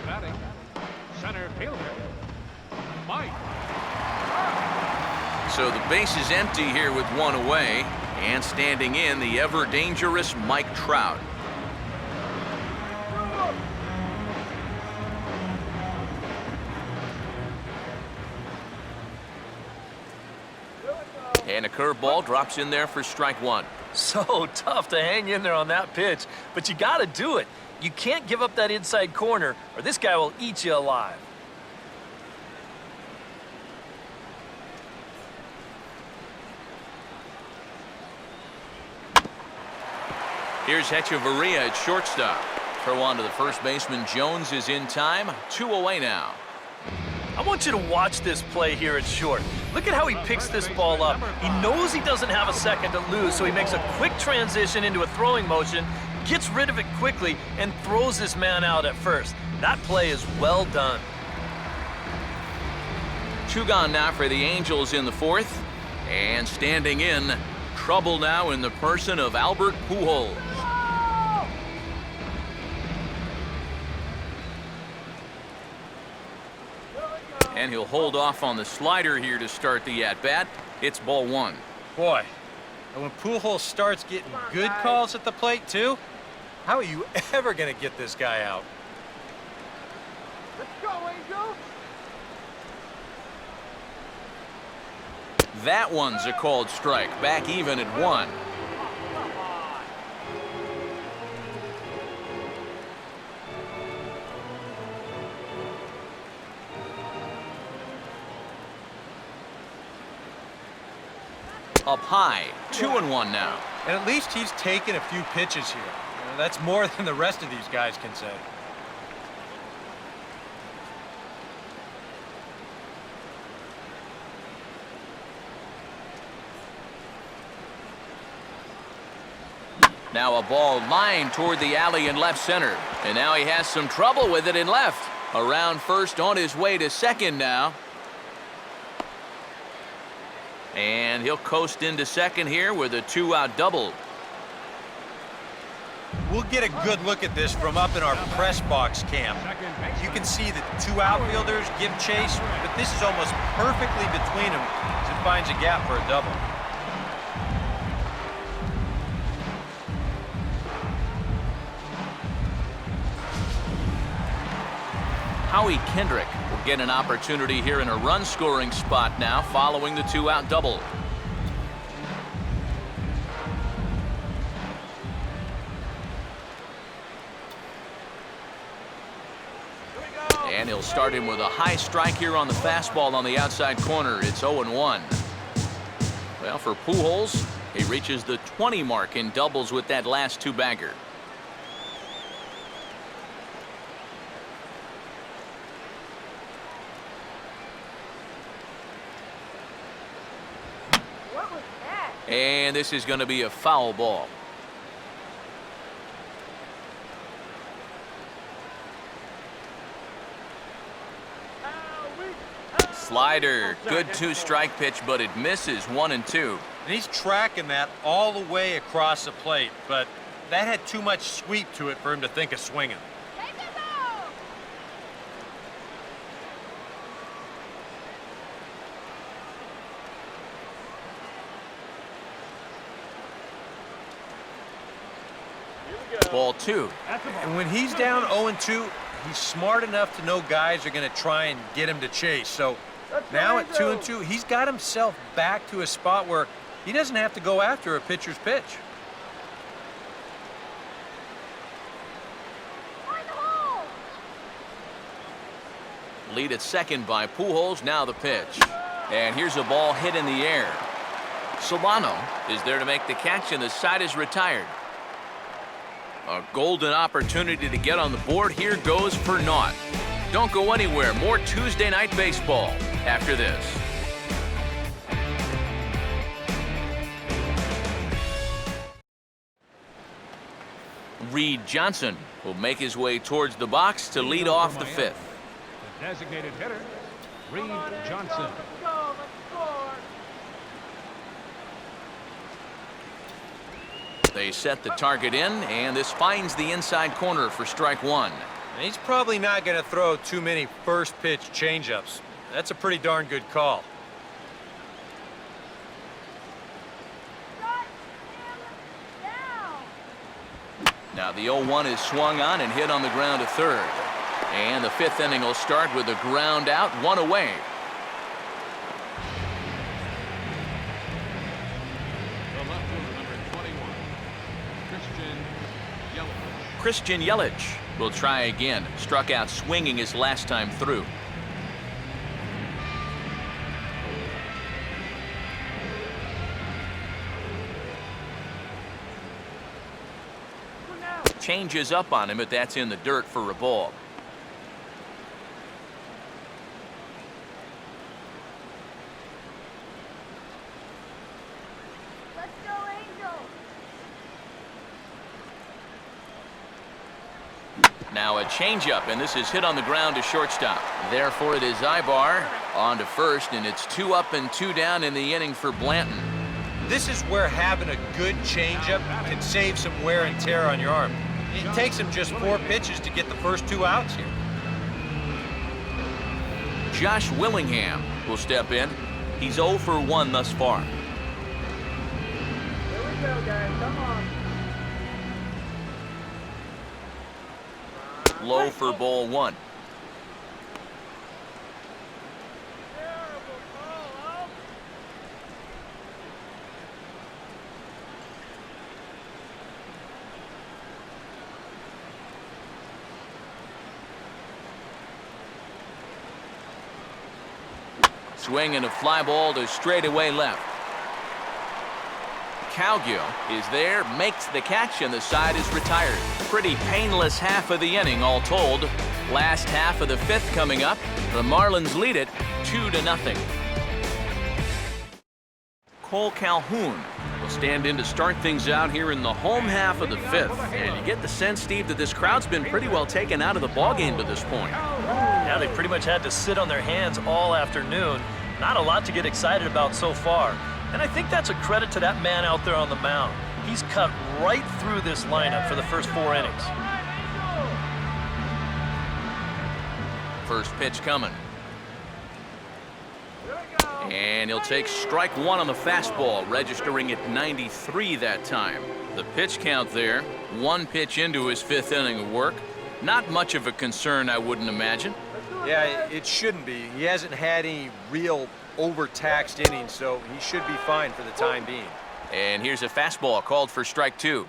batting, center fielder, Mike.
So the base is empty here with one away, and standing in the ever-dangerous Mike Trout. And a curveball drops in there for strike 1.
So tough to hang in there on that pitch, but you got to do it. You can't give up that inside corner, or this guy will eat you alive.
Here's Hechavarria at shortstop. Throw on to the first baseman. Jones is in time. 2 away now.
I want you to watch this play here at short. Look at how he picks this ball up. He knows he doesn't have a second to lose, so he makes a quick transition into a throwing motion, gets rid of it quickly, and throws this man out at first. That play is well done.
2 gone now for the Angels in the 4th. And standing in, trouble now in the person of Albert Pujols. And he'll hold off on the slider here to start the at-bat. It's ball 1.
Boy, and when Pujols starts getting good calls at the plate, too, how are you ever going to get this guy out?
Let's go, Angel!
That one's a called strike. Back even at 1. Up high, 2-1 now.
And at least he's taken a few pitches here. That's more than the rest of these guys can say.
Now a ball lined toward the alley in left center. And now he has some trouble with it in left. Around first, on his way to second now. And he'll coast into second here with a 2-out double.
We'll get a good look at this from up in our press box cam. You can see the 2 outfielders give chase, but this is almost perfectly between them as it finds a gap for a double.
Howie Kendrick will get an opportunity here in a run-scoring spot now following the 2-out double. And he'll start him with a high strike here on the fastball on the outside corner. It's 0-1. Well, for Pujols, He reaches the 20 mark in doubles with that last two-bagger.
What was that?
And this is going to be a foul ball. Slider, good two-strike pitch, but it misses 1 and 2.
And he's tracking that all the way across the plate, but that had too much sweep to it for him to think of swinging.
Ball 2.
And when he's down 0-2, he's smart enough to know guys are going to try and get him to chase. So now at 2-2, he's got himself back to a spot where he doesn't have to go after a pitcher's pitch.
Lead at second by Pujols. Now the pitch. And here's a ball hit in the air. Solano is there to make the catch, and the side is retired. A golden opportunity to get on the board here goes for naught. Don't go anywhere. More Tuesday Night Baseball after this. Reed Johnson will make his way towards the box to lead off the fifth.
The designated hitter, Reed Johnson.
Let's go, let's score.
They set the target in, and this finds the inside corner for strike one.
And he's probably not going to throw too many first pitch changeups. That's a pretty darn good call.
Now the 0-1 is swung on and hit on the ground to third. And the fifth inning will start with a ground out, one away.
The left fielder, number 21, Christian Yelich.
Christian Yelich will try again. Struck out swinging his last time through. Changes up on him, but that's in the dirt for a ball.
Let's go, Angels.
Now a changeup, and this is hit on the ground to shortstop. Therefore, it is Ibar on to first, and it's 2 up and 2 down in the inning for Blanton.
This is where having a good changeup can save some wear and tear on your arm. It takes him just 4 pitches to get the first 2 outs here.
Josh Willingham will step in. He's 0 for 1 thus far.
Here we go, guys. Come on.
Low for ball 1. Swing and a fly ball to straightaway left. Cowgill is there, makes the catch, and the side is retired. Pretty painless half of the inning, all told. Last half of the fifth coming up. The Marlins lead it 2-0. Cole Calhoun will stand in to start things out here in the home half of the fifth. And you get the sense, Steve, that this crowd's been pretty well taken out of the ballgame to this point.
Yeah, they pretty much had to sit on their hands all afternoon. Not a lot to get excited about so far. And I think that's a credit to that man out there on the mound. He's cut right through this lineup for the first 4 innings.
First pitch coming. And he'll take strike 1 on the fastball, registering at 93 that time. The pitch count there, 1 pitch into his 5th inning of work. Not much of a concern, I wouldn't imagine.
Yeah, it shouldn't be. He hasn't had any real overtaxed innings, so he should be fine for the time being.
And here's a fastball called for strike 2.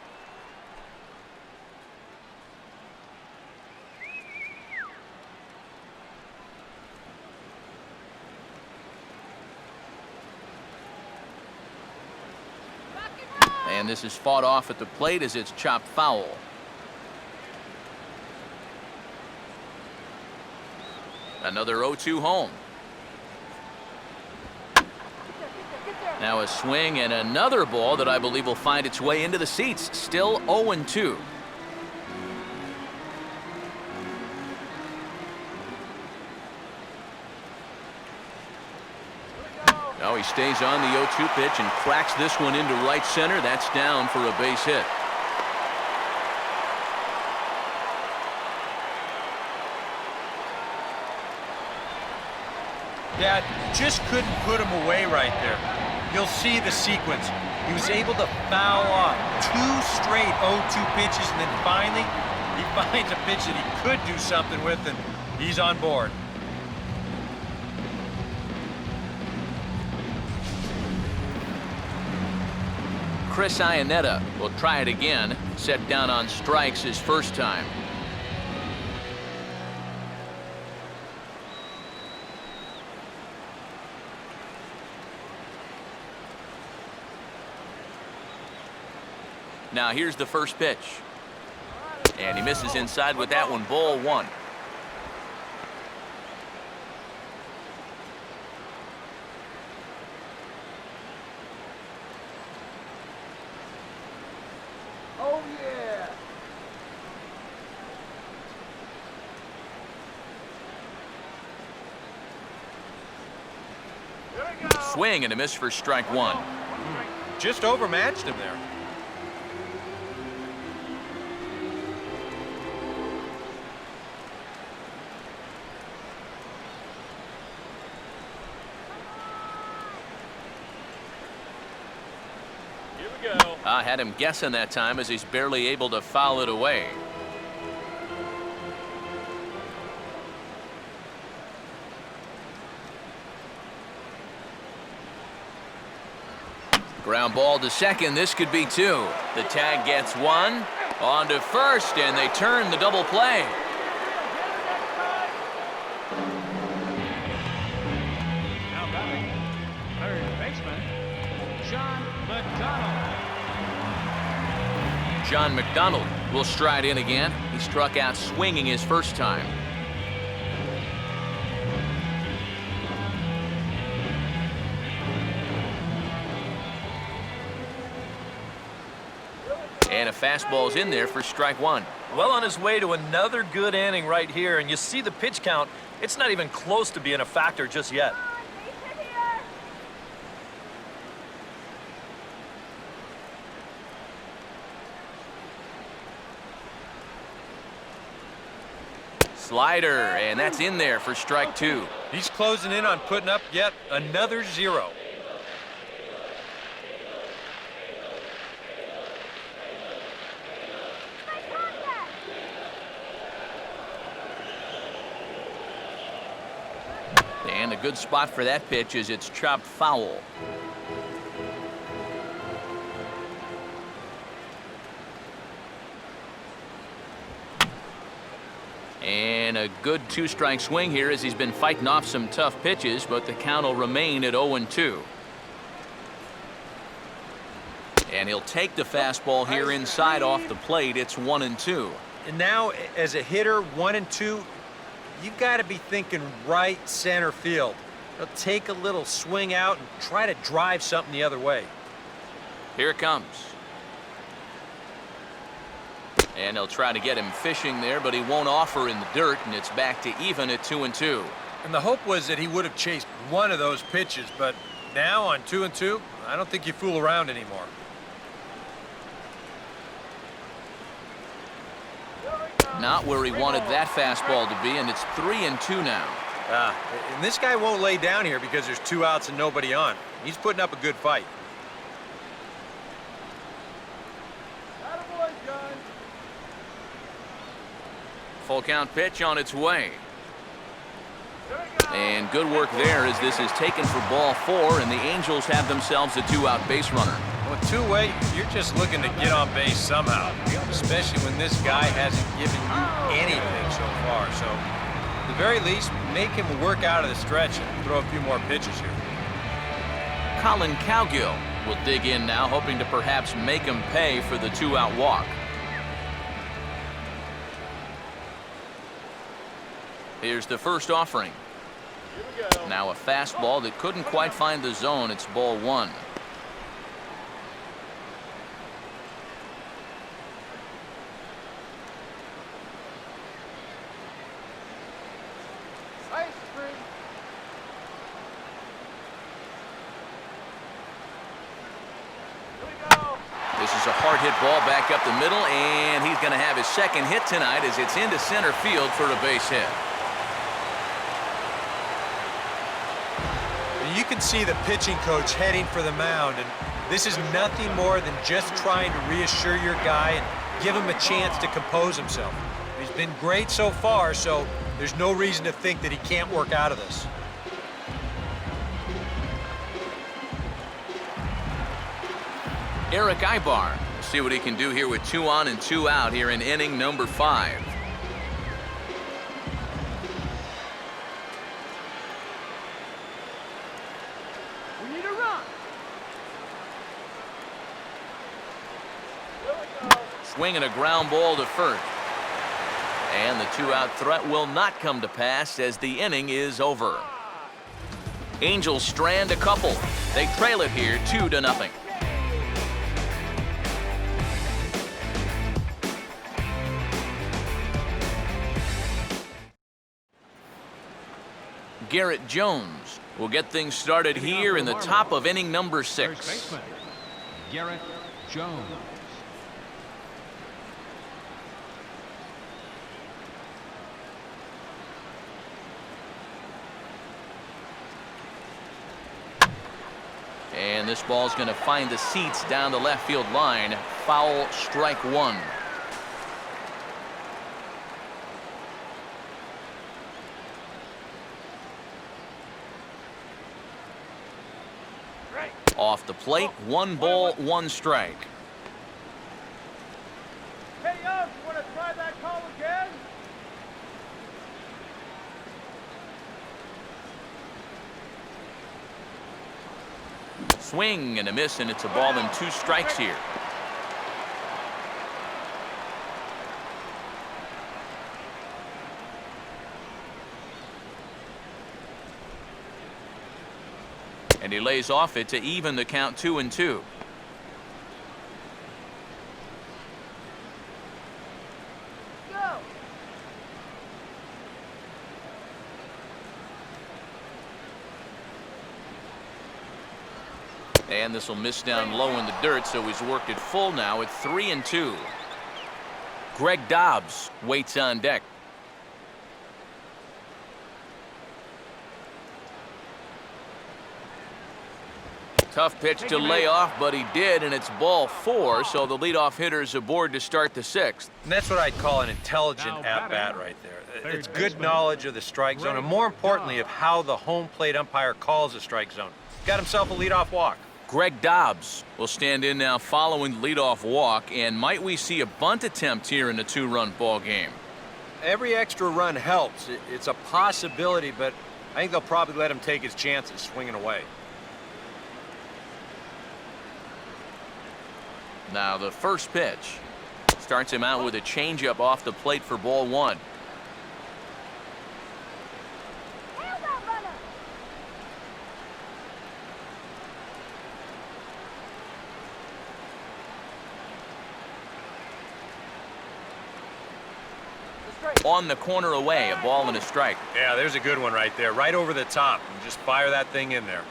And this is fought off at the plate as it's chopped foul. Another 0-2 home. Now a swing and another ball that I believe will find its way into the seats. Still 0-2. Now he stays on the 0-2 pitch and cracks this one into right center. That's down for a base hit.
Yeah, just couldn't put him away right there. You'll see the sequence. He was able to foul off 2 straight 0-2 pitches, and then finally he finds a pitch that he could do something with, and he's on board.
Chris Iannetta will try it again. Set down on strikes his first time. Now here's the first pitch. And he misses inside with that one. Ball 1.
Oh, yeah.
Here we go.
Swing and a miss for strike 1.
Just overmatched him there.
Here we go.
I had him guessing that time as he's barely able to foul it away. Ground ball to second. This could be 2. The tag gets 1. On to first, and they turn the double play.
Now batting, third baseman, John McDonald.
John McDonald will stride in again. He struck out swinging his first time. And a fastball's in there for strike 1.
Well on his way to another good inning right here, and you see the pitch count. It's not even close to being a factor just yet.
Slider, and that's in there for strike 2.
He's closing in on putting up yet another 0.
And a good spot for that pitch as it's chopped foul. And a good 2-strike swing here as he's been fighting off some tough pitches, but the count will remain at 0-2. And he'll take the fastball here inside off the plate. It's 1-2.
And now, as a hitter, 1-2, you got to be thinking right center field. He'll take a little swing out and try to drive something the other way.
Here it comes. And he'll try to get him fishing there, but he won't offer in the dirt, and it's back to even at 2-2.
And the hope was that he would have chased one of those pitches, but now on 2-2, I don't think you fool around anymore.
Not where he wanted that fastball to be, and it's 3-2 now.
And this guy won't lay down here because there's 2 outs and nobody on. He's putting up a good fight.
Attaboy, John.
Full count pitch on its way.
Here we go.
And good work there as this is taken for ball 4, and the Angels have themselves a 2-out base runner.
Well, two-way, you're just looking to get on base somehow, especially when this guy hasn't given you anything so far. So, at the very least, make him work out of the stretch and throw a few more pitches here.
Colin Cowgill will dig in now, hoping to perhaps make him pay for the 2-out walk. Here's the first offering. Now a fastball that couldn't quite find the zone. It's ball 1. This is a hard hit ball back up the middle, and he's going to have his second hit tonight as it's into center field for a base hit.
You can see the pitching coach heading for the mound, and this is nothing more than just trying to reassure your guy and give him a chance to compose himself. He's been great so far, so there's no reason to think that he can't work out of this.
Eric Ibar. We'll see what he can do here with 2 on and 2 out here in inning number 5.
We need a run.
Swinging a ground ball to first. And the 2-out threat will not come to pass as the inning is over. Angels strand a couple. They trail it here 2-0. Garrett Jones will get things started here in the top of inning number 6.
First baseman, Garrett Jones.
And this ball's going to find the seats down the left field line. Foul, strike 1. Off the plate, 1 ball, 1 strike.
Hey, Young, you want to try that call again?
Swing and a miss, and it's a ball and 2 strikes here. And he lays off it to even the count 2-2.
Go.
And this will miss down low in the dirt, so he's worked it full now at 3-2. Greg Dobbs waits on deck. Tough pitch to lay off, but he did, and it's ball 4, so the leadoff hitter's aboard to start the 6th.
And that's what I'd call an intelligent at-bat right there. It's good knowledge of the strike zone, and more importantly, of how the home plate umpire calls the strike zone. Got himself a leadoff walk.
Greg Dobbs will stand in now following the leadoff walk, and might we see a bunt attempt here in a 2-run ball game?
Every extra run helps. It's a possibility, but I think they'll probably let him take his chances swinging away.
Now the first pitch starts him out with a changeup off the plate for ball 1. On the corner away, a ball and a strike.
Yeah, there's a good one right there, right over the top. Just fire that thing in there.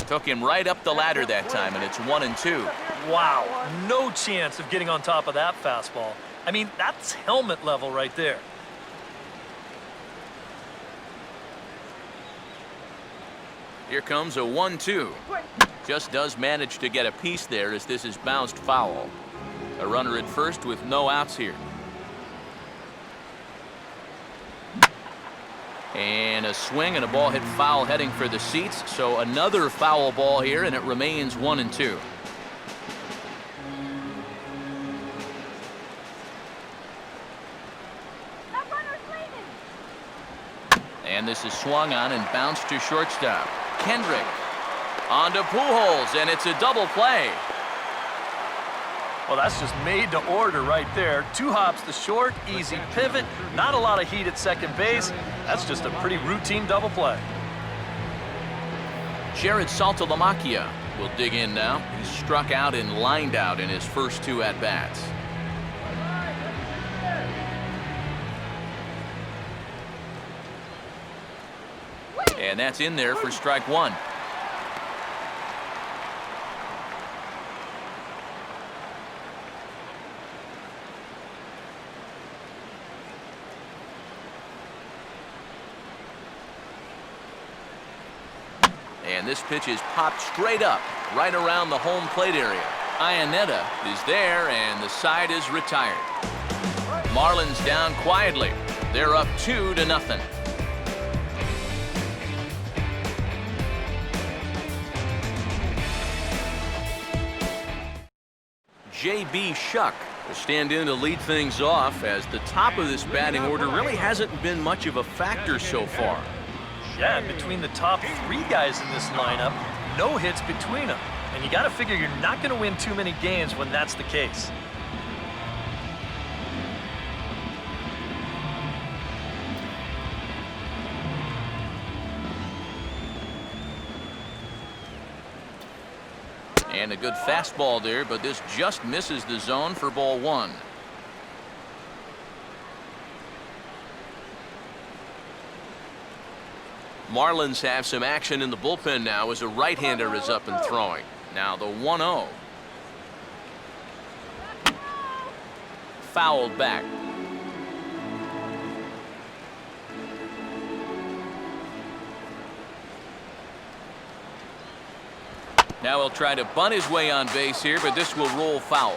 Took him right up the ladder that time, and it's 1-2.
Wow, no chance of getting on top of that fastball. I mean, that's helmet level right there.
Here comes a 1-2. Just does manage to get a piece there as this is bounced foul. A runner at first with no outs here. And a swing and a ball hit foul heading for the seats. So another foul ball here, and it remains 1-2. And this is swung on and bounced to shortstop. Kendrick on to Pujols, and it's a double play.
Well, that's just made to order right there. 2 hops to short, easy pivot, not a lot of heat at second base. That's just a pretty routine double play.
Jared Saltalamacchia will dig in now. He's struck out and lined out in his first 2 at-bats. And that's in there for strike 1. And this pitch is popped straight up, right around the home plate area. Iannetta is there, and the side is retired. Marlins down quietly. They're up 2-0. J.B. Shuck will stand in to lead things off, as the top of this batting order really hasn't been much of a factor so far.
Yeah, and between the top 3 guys in this lineup, no hits between them. And you got to figure you're not going to win too many games when that's the case.
And a good fastball there, but this just misses the zone for ball 1. Marlins have some action in the bullpen now as a right-hander is up and throwing. Now the 1-0. Fouled back. Now he'll try to bunt his way on base here, but this will roll foul.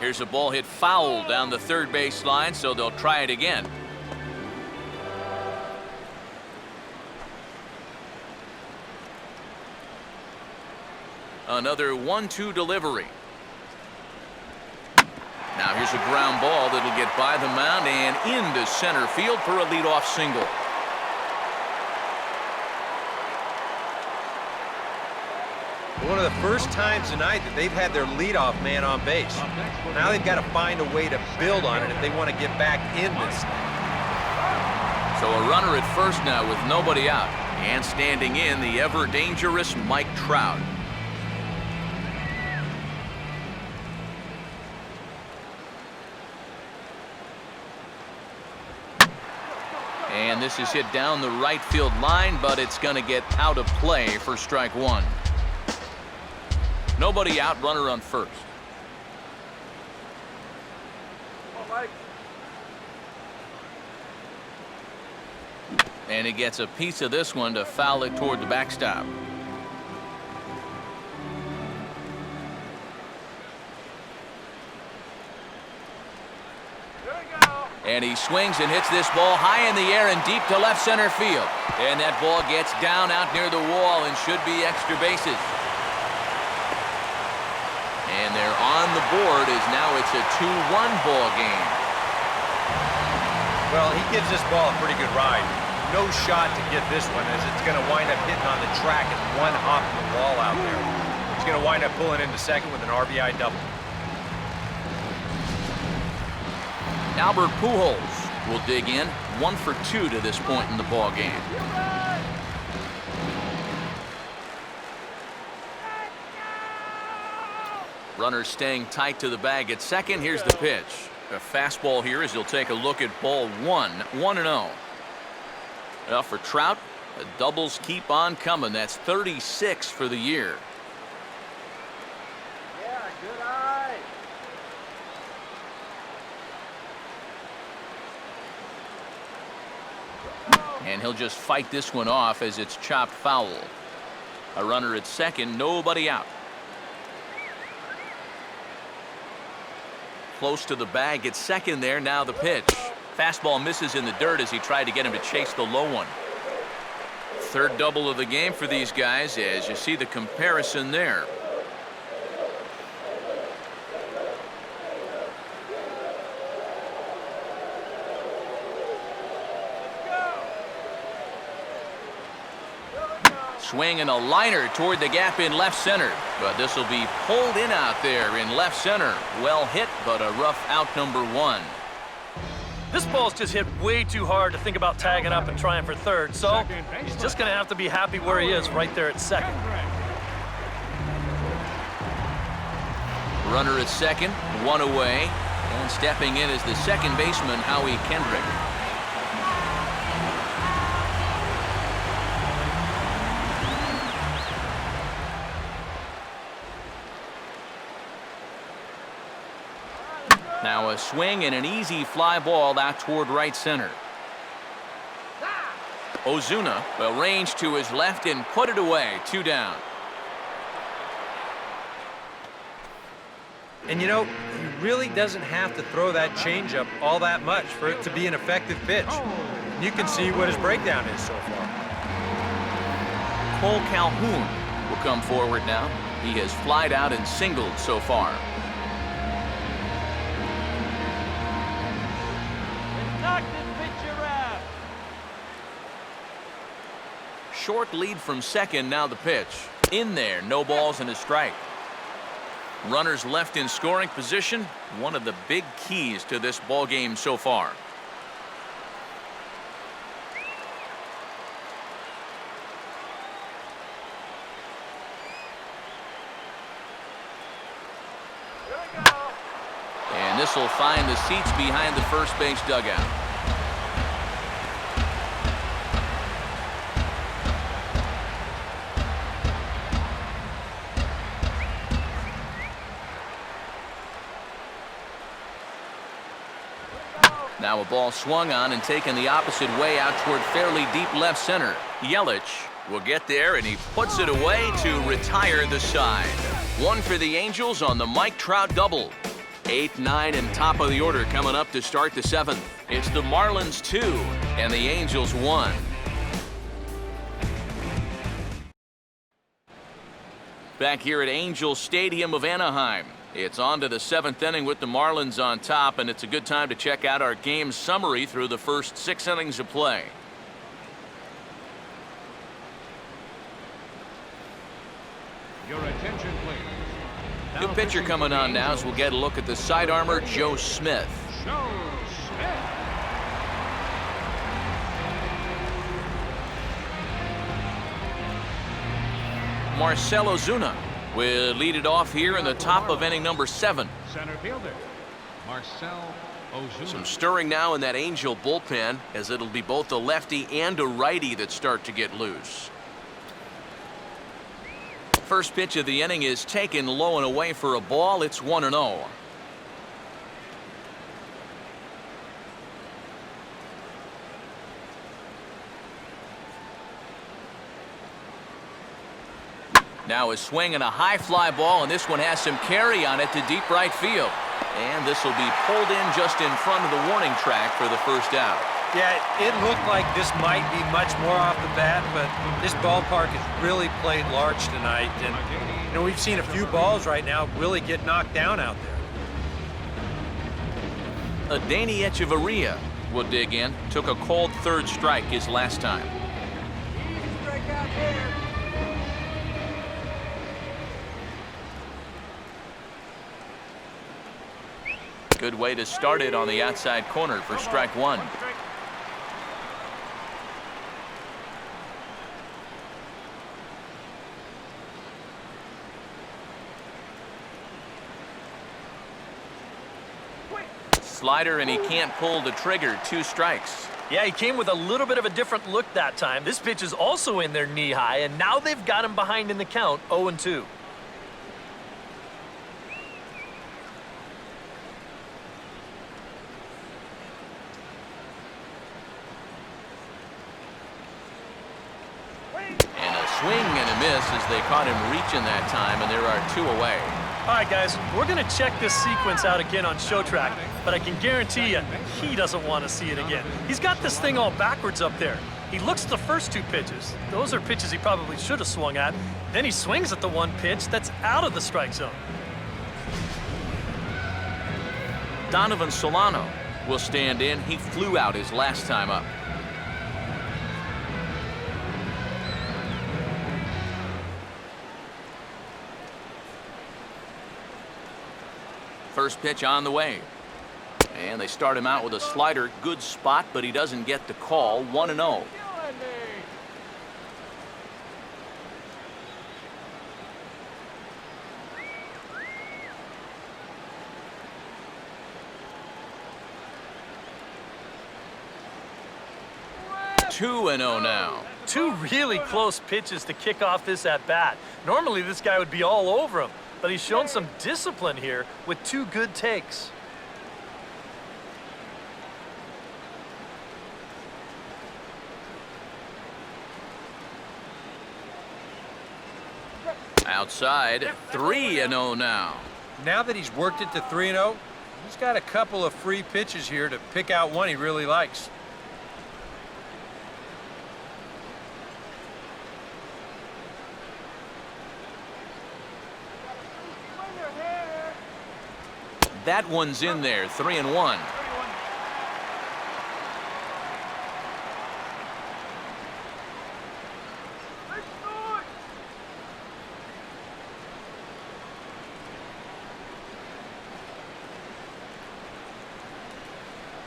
Here's a ball hit foul down the third base line, so they'll try it again. Another 1-2 delivery. Now here's a ground ball that'll get by the mound and into center field for a leadoff single.
One of the first times tonight that they've had their leadoff man on base. Now they've got to find a way to build on it if they want to get back in this thing.
So a runner at first now with nobody out, and standing in the ever dangerous Mike Trout. And this is hit down the right field line, but it's going to get out of play for strike 1. Nobody out, runner on first. And he gets a piece of this one to foul it toward the backstop. And he swings and hits this ball high in the air and deep to left center field. And that ball gets down out near the wall and should be extra bases. And they're on the board as now it's a 2-1 ball game.
Well, he gives this ball a pretty good ride. No shot to get this one, as it's going to wind up hitting on the track and 1 hop from the wall out there. He's going to wind up pulling into second with an RBI double.
Albert Pujols will dig in, 1 for 2 to this point in the ball game. Runner staying tight to the bag at second. Here's the pitch. A fastball here as he'll take a look at ball 1. 1-0. Well, for Trout, the doubles keep on coming. That's 36 for the year.
Yeah, good eye.
And he'll just fight this one off as it's chopped foul. A runner at second, nobody out. close to the bag. It's second there. Now the pitch. Fastball misses in the dirt as he tried to get him to chase the low one. Third double of the game for these guys as you see the comparison there. Swing and a liner toward the gap in left center. But this will be pulled in out there in left center. Well hit, but a rough out number one.
This ball's just hit way too hard to think about tagging up and trying for third, so he's just going to have to be happy where he is right there at second.
Runner at second, one away. And stepping in is the second baseman, Howie Kendrick. Now a swing and an easy fly ball out toward right center. Ozuna will range to his left and put it away. 2 down.
And you know, he really doesn't have to throw that changeup all that much for it to be an effective pitch. You can see what his breakdown is so far.
Cole Calhoun will come forward now. He has flied out and singled so far. Short lead from second. Now the pitch. In there. No balls and a strike. Runners left in scoring position. One of the big keys to this ball game so far. And this will find the seats behind the first base dugout. Now a ball swung on and taken the opposite way out toward fairly deep left center. Yelich will get there, and he puts it away to retire the side. One for the Angels on the Mike Trout double. 8, 9, and top of the order coming up to start the 7th. It's the Marlins 2 and the Angels 1. Back here at Angel Stadium of Anaheim. It's on to the 7th inning with the Marlins on top, and it's a good time to check out our game summary through the first 6 innings of play.
Your attention, please.
New pitcher coming on now as we'll get a look at the side armor, Joe Smith.
Joe Smith.
Marcell Ozuna will lead it off here in the top of inning number 7.
Center fielder, Marcell Ozuna.
Some stirring now in that Angel bullpen, as it'll be both a lefty and a righty that start to get loose. First pitch of the inning is taken low and away for a ball. It's 1-0. Now a swing and a high fly ball, and this one has some carry on it to deep right field. And this will be pulled in just in front of the warning track for the first out.
Yeah, it looked like this might be much more off the bat, but this ballpark has really played large tonight. And, you know, we've seen a few balls right now really get knocked down out there.
Adeiny Echeverria will dig in. Took a cold third strike his last time. Good way to start it on the outside corner for strike one. Slider, and he can't pull the trigger. 2 strikes.
Yeah, he came with a little bit of a different look that time. This pitch is also in there knee high, and now they've got him behind in the count, 0-2.
And a swing and a miss as they caught him reaching that time, and there are 2 away.
All right, guys, we're going to check this sequence out again on Show Track, but I can guarantee you he doesn't want to see it again. He's got this thing all backwards up there. He looks at the first 2 pitches. Those are pitches he probably should have swung at. Then he swings at the 1 pitch that's out of the strike zone.
Donovan Solano will stand in. He flew out his last time up. First pitch on the way. And they start him out with a slider. Good spot, but he doesn't get the call. 1-0. Two and 0 now.
2 really close pitches to kick off this at-bat. Normally, this guy would be all over him, but he's shown some discipline here with 2 good takes.
Outside, 3-0 now.
Now that he's worked it to 3-0, he's got a couple of free pitches here to pick out one he really likes.
That one's in there, 3-1.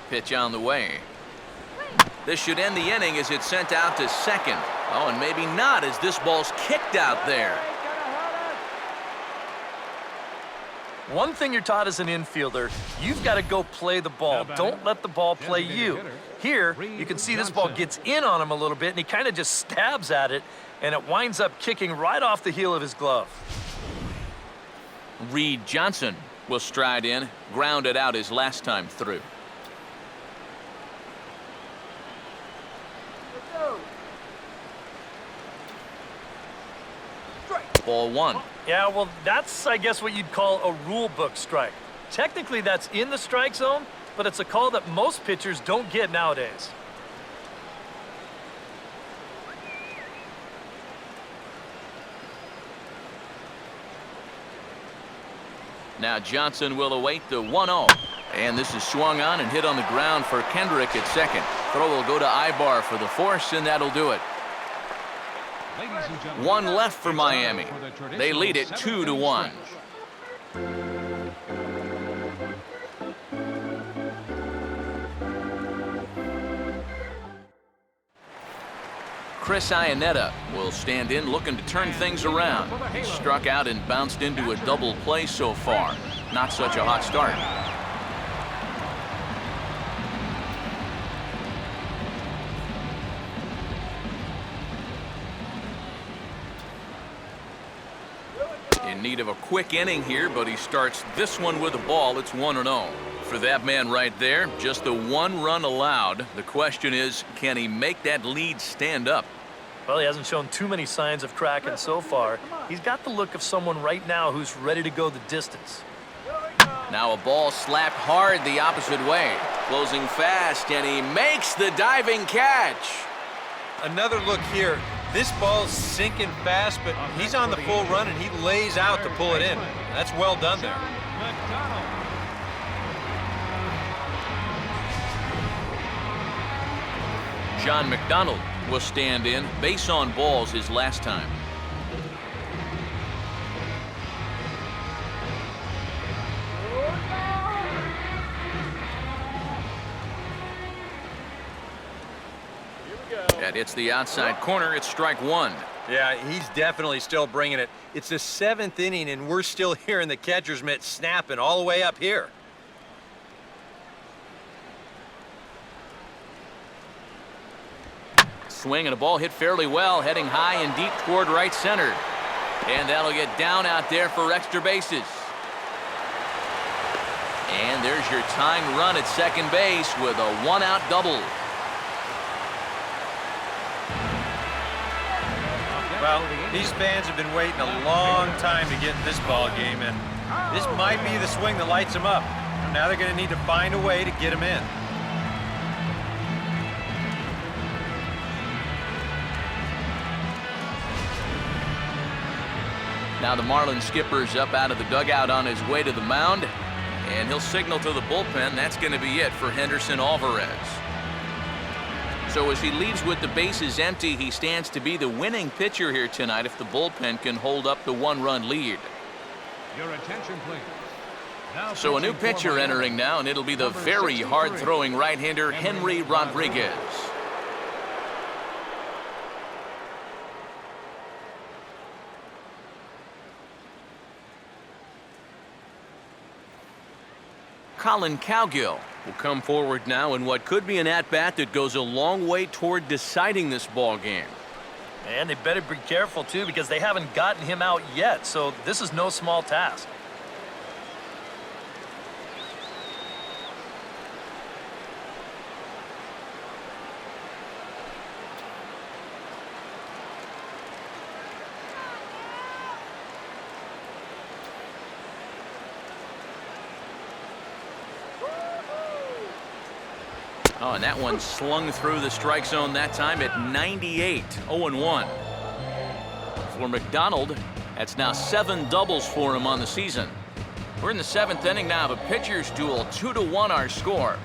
Pitch on the way. This should end the inning as it's sent out to second. Oh, and maybe not as this ball's kicked out there.
One thing you're taught as an infielder, you've got to go play the ball. Don't let the ball play you. Here, you can see this ball gets in on him a little bit, and he kind of just stabs at it, and it winds up kicking right off the heel of his glove.
Reed Johnson will stride in, grounded out his last time through. Ball 1.
Yeah, well, that's, I guess, what you'd call a rule book strike. Technically, that's in the strike zone, but it's a call that most pitchers don't get nowadays.
Now Johnson will await the 1-0. And this is swung on and hit on the ground for Kendrick at second. Throw will go to Ibar for the force, and that'll do it. One left for Miami. They lead it 2-1. Chris Iannetta will stand in looking to turn things around. He struck out and bounced into a double play so far. Not such a hot start. In need of a quick inning here, but he starts this one with a ball. It's 1-0. For that man right there, just the 1 run allowed. The question is, can he make that lead stand up?
Well, he hasn't shown too many signs of cracking so far. He's got the look of someone right now who's ready to go the distance.
Now a ball slapped hard the opposite way. Closing fast, and he makes the diving catch.
Another look here. This ball's sinking fast, but he's on the full run, and he lays out to pull it in. That's well done there.
John McDonald will stand in. Base on balls his last time. That hits the outside corner. It's strike 1.
Yeah, he's definitely still bringing it. It's the 7th inning, and we're still hearing the catcher's mitt snapping all the way up here.
Swing and a ball hit fairly well, heading high and deep toward right center. And that'll get down out there for extra bases. And there's your tying run at second base with a 1-out double.
Well, these fans have been waiting a long time to get in this ball game, and this might be the swing that lights them up. Now they're going to need to find a way to get them in.
Now the Marlins skipper's up out of the dugout on his way to the mound, and he'll signal to the bullpen. That's going to be it for Henderson Alvarez. So as he leaves with the bases empty, he stands to be the winning pitcher here tonight if the bullpen can hold up the one-run lead.
Your attention, please. Now
So a new
pitching for
pitcher
Miami,
entering now, and it'll be the
number
very
63,
hard-throwing right-hander Henry Rodriguez. Colin Cowgill will come forward now in what could be an at-bat that goes a long way toward deciding this ball game.
And they better be careful, too, because they haven't gotten him out yet, so this is no small task.
Oh, and that one slung through the strike zone that time at 98, 0-1. For McDonald, that's now 7 doubles for him on the season. We're in the 7th inning now of a pitcher's duel, 2-1 our score.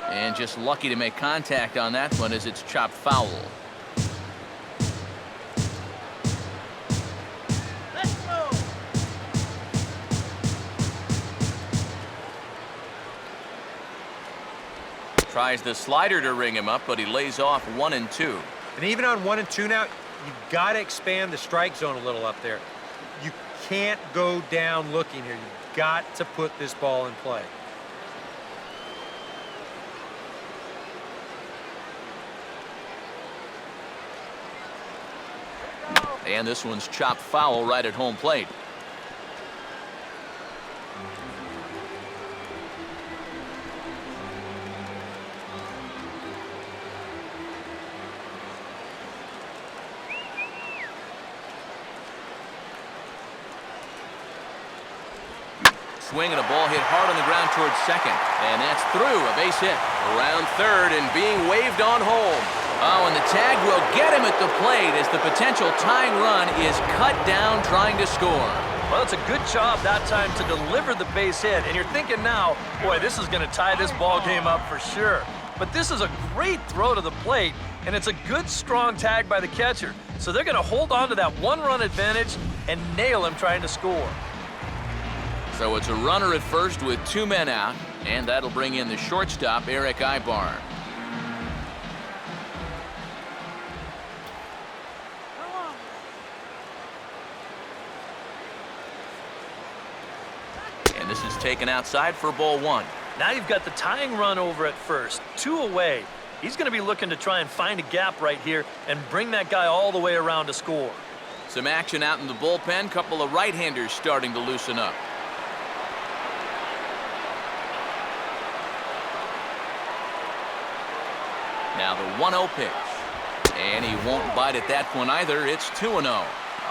And just lucky to make contact on that one as it's chopped foul. Tries the slider to ring him up, but he lays off 1 and 2.
And even on 1 and 2 now, you've got to expand the strike zone a little up there. You can't go down looking here. You've got to put this ball in play.
And this one's chopped foul right at home plate. Swing and a ball hit hard on the ground towards second. And that's through, a base hit. Around third and being waved on home. Oh, and the tag will get him at the plate as the potential tying run is cut down trying to score.
Well, it's a good job that time to deliver the base hit. And you're thinking now, boy, this is going to tie this ball game up for sure. But this is a great throw to the plate, and it's a good, strong tag by the catcher. So they're going to hold on to that one-run advantage and nail him trying to score.
So it's a runner at first with 2 men out, and that'll bring in the shortstop, Eric Ibar. And this is taken outside for ball 1.
Now you've got the tying run over at first, 2 away. He's going to be looking to try and find a gap right here and bring that guy all the way around to score.
Some action out in the bullpen, couple of right-handers starting to loosen up. Now the 1-0 pitch. And he won't bite at that one either. It's 2-0.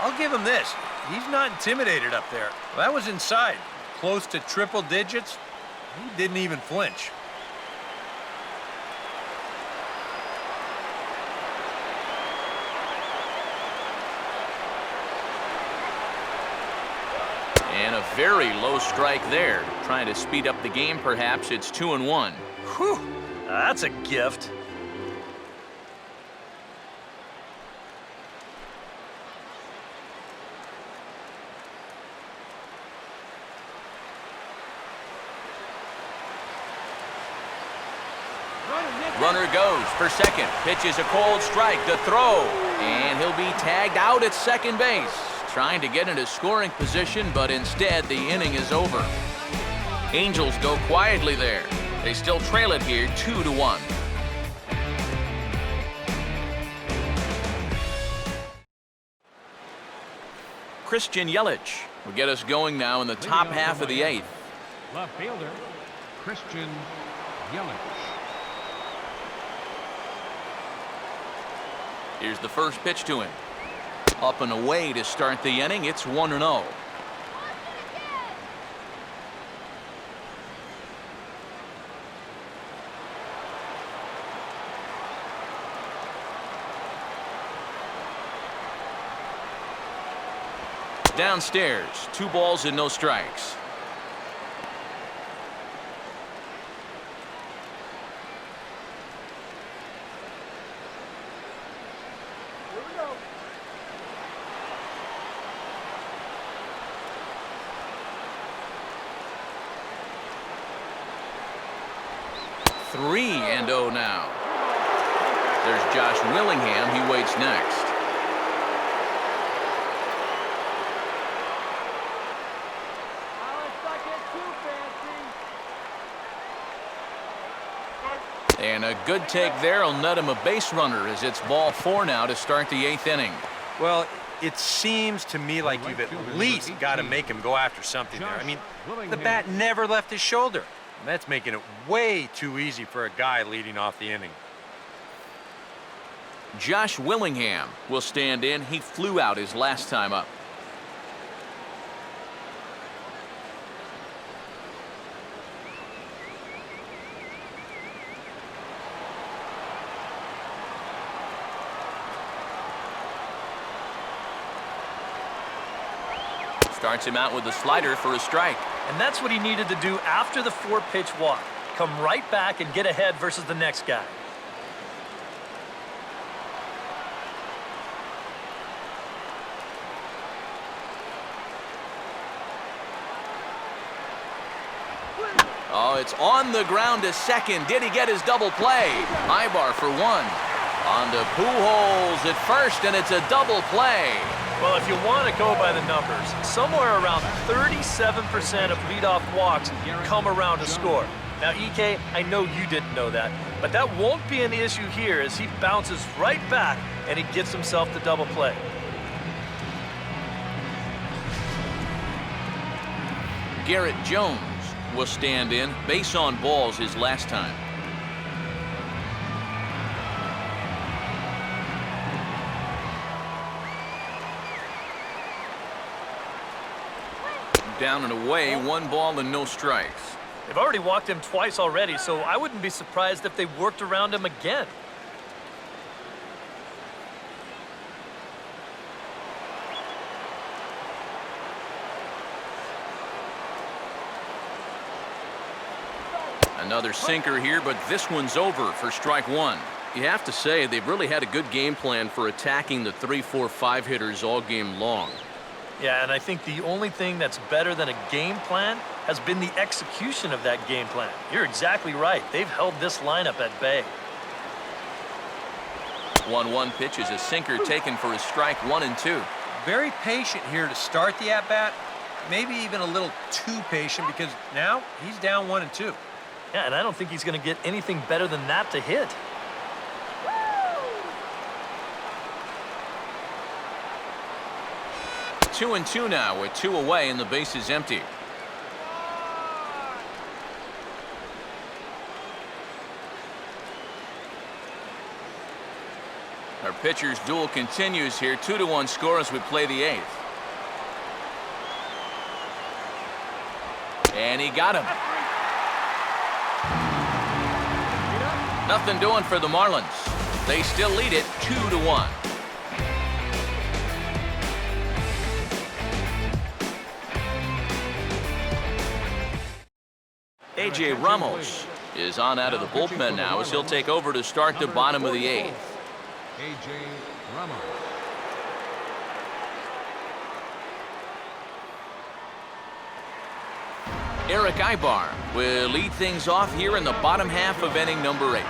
I'll give him this. He's not intimidated up there. That was inside. Close to triple digits. He didn't even flinch.
And a very low strike there. Trying to speed up the game, perhaps. It's 2-1.
Whew, that's a gift.
Runner goes for second. Pitches a cold strike. The throw. And he'll be tagged out at second base. Trying to get into scoring position, but instead the inning is over. Angels go quietly there. They still trail it here 2-1. Christian Yelich will get us going now in the top half of the 8th.
Left fielder, Christian Yelich.
Here's the first pitch to him. Up and away to start the inning. It's 1-0. Downstairs, 2 balls and no strikes.
Here we go.
Three and 0 now. There's Josh Willingham. He waits next. And a good take there will net him a base runner as it's ball 4 now to start the 8th inning.
Well, it seems to me like you've at least got to make him go after something there. I mean, the bat never left his shoulder. And that's making it way too easy for a guy leading off the inning.
Josh Willingham will stand in. He flew out his last time up. Starts him out with a slider for a strike.
And that's what he needed to do after the 4-pitch walk. Come right back and get ahead versus the next guy.
Oh, it's on the ground to second. Did he get his double play? Ibar for 1. On to Pujols at first, and it's a double play.
Well, if you want to go by the numbers, somewhere around 37% of leadoff walks come around to score. Now, EK, I know you didn't know that, but that won't be an issue here as he bounces right back and he gets himself the double play.
Garrett Jones will stand in. Base on balls his last time. Down and away, 1 ball and no strikes.
They've already walked him twice already, so I wouldn't be surprised if they worked around him again.
Another sinker here, but this one's over for strike 1. You have to say they've really had a good game plan for attacking the 3, 4, 5 hitters all game long.
Yeah, and I think the only thing that's better than a game plan has been the execution of that game plan. You're exactly right. They've held this lineup at bay.
1-1 pitch is a sinker taken for a strike 1 and 2.
Very patient here to start the at-bat. Maybe even a little too patient because now he's down 1 and 2.
Yeah, and I don't think he's going to get anything better than that to hit.
Two and 2 now with 2 away and the base is empty. Our pitcher's duel continues here. 2-1 score as we play the 8th. And he got him. Nothing doing for the Marlins. They still lead it 2-1. A.J. Ramos is on out of the bullpen now as he'll take over to start the bottom of the 8th.
A.J. Ramos.
Eric Ibar will lead things off here in the bottom half of inning number 8.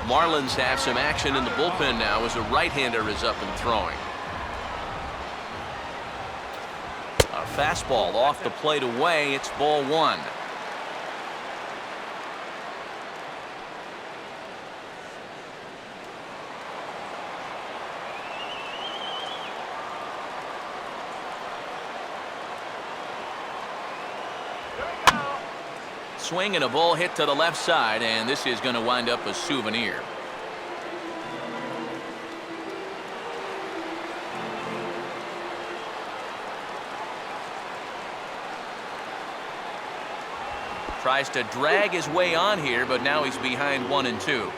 Marlins have some action in the bullpen now as a right-hander is up and throwing. A fastball off the plate away. It's ball 1. Swing and a ball hit to the left side, and this is going to wind up a souvenir. Tries to drag his way on here, but now he's behind 1-2.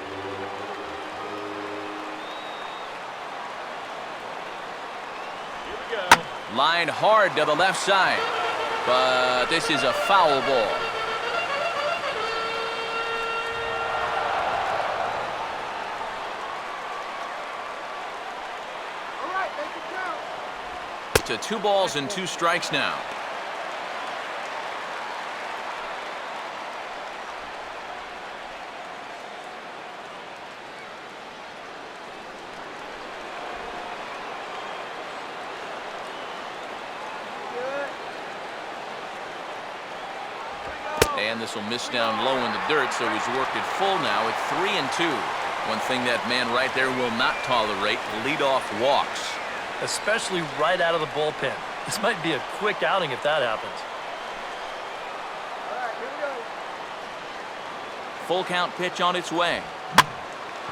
Line hard to the left side, but this is a foul ball.
All right, make it count.
To 2 balls and 2 strikes now. And this will miss down low in the dirt, so he's worked it full now at 3-2. One thing that man right there will not tolerate, leadoff walks.
Especially right out of the bullpen. This might be a quick outing if that happens.
All right, here we go.
Full count pitch on its way.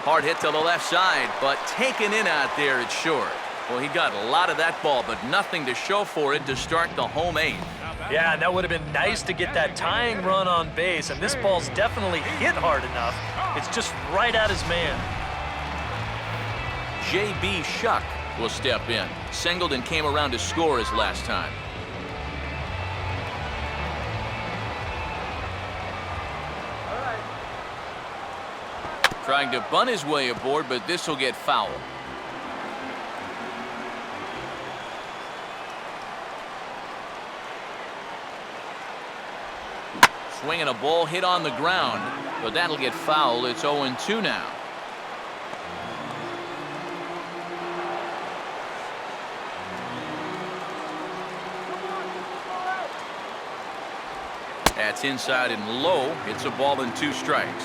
Hard hit to the left side, but taken in out there at short. Well, he got a lot of that ball, but nothing to show for it to start the home 8th.
Yeah, and that would have been nice to get that tying run on base, and this ball's definitely hit hard enough. It's just right at his man.
J.B. Shuck will step in. Singleton came around to score his last time.
All right.
Trying to bunt his way aboard, but this will get foul. Swinging a ball hit on the ground, but that'll get foul. It's 0-2 now. That's inside and low. It's a ball and 2 strikes.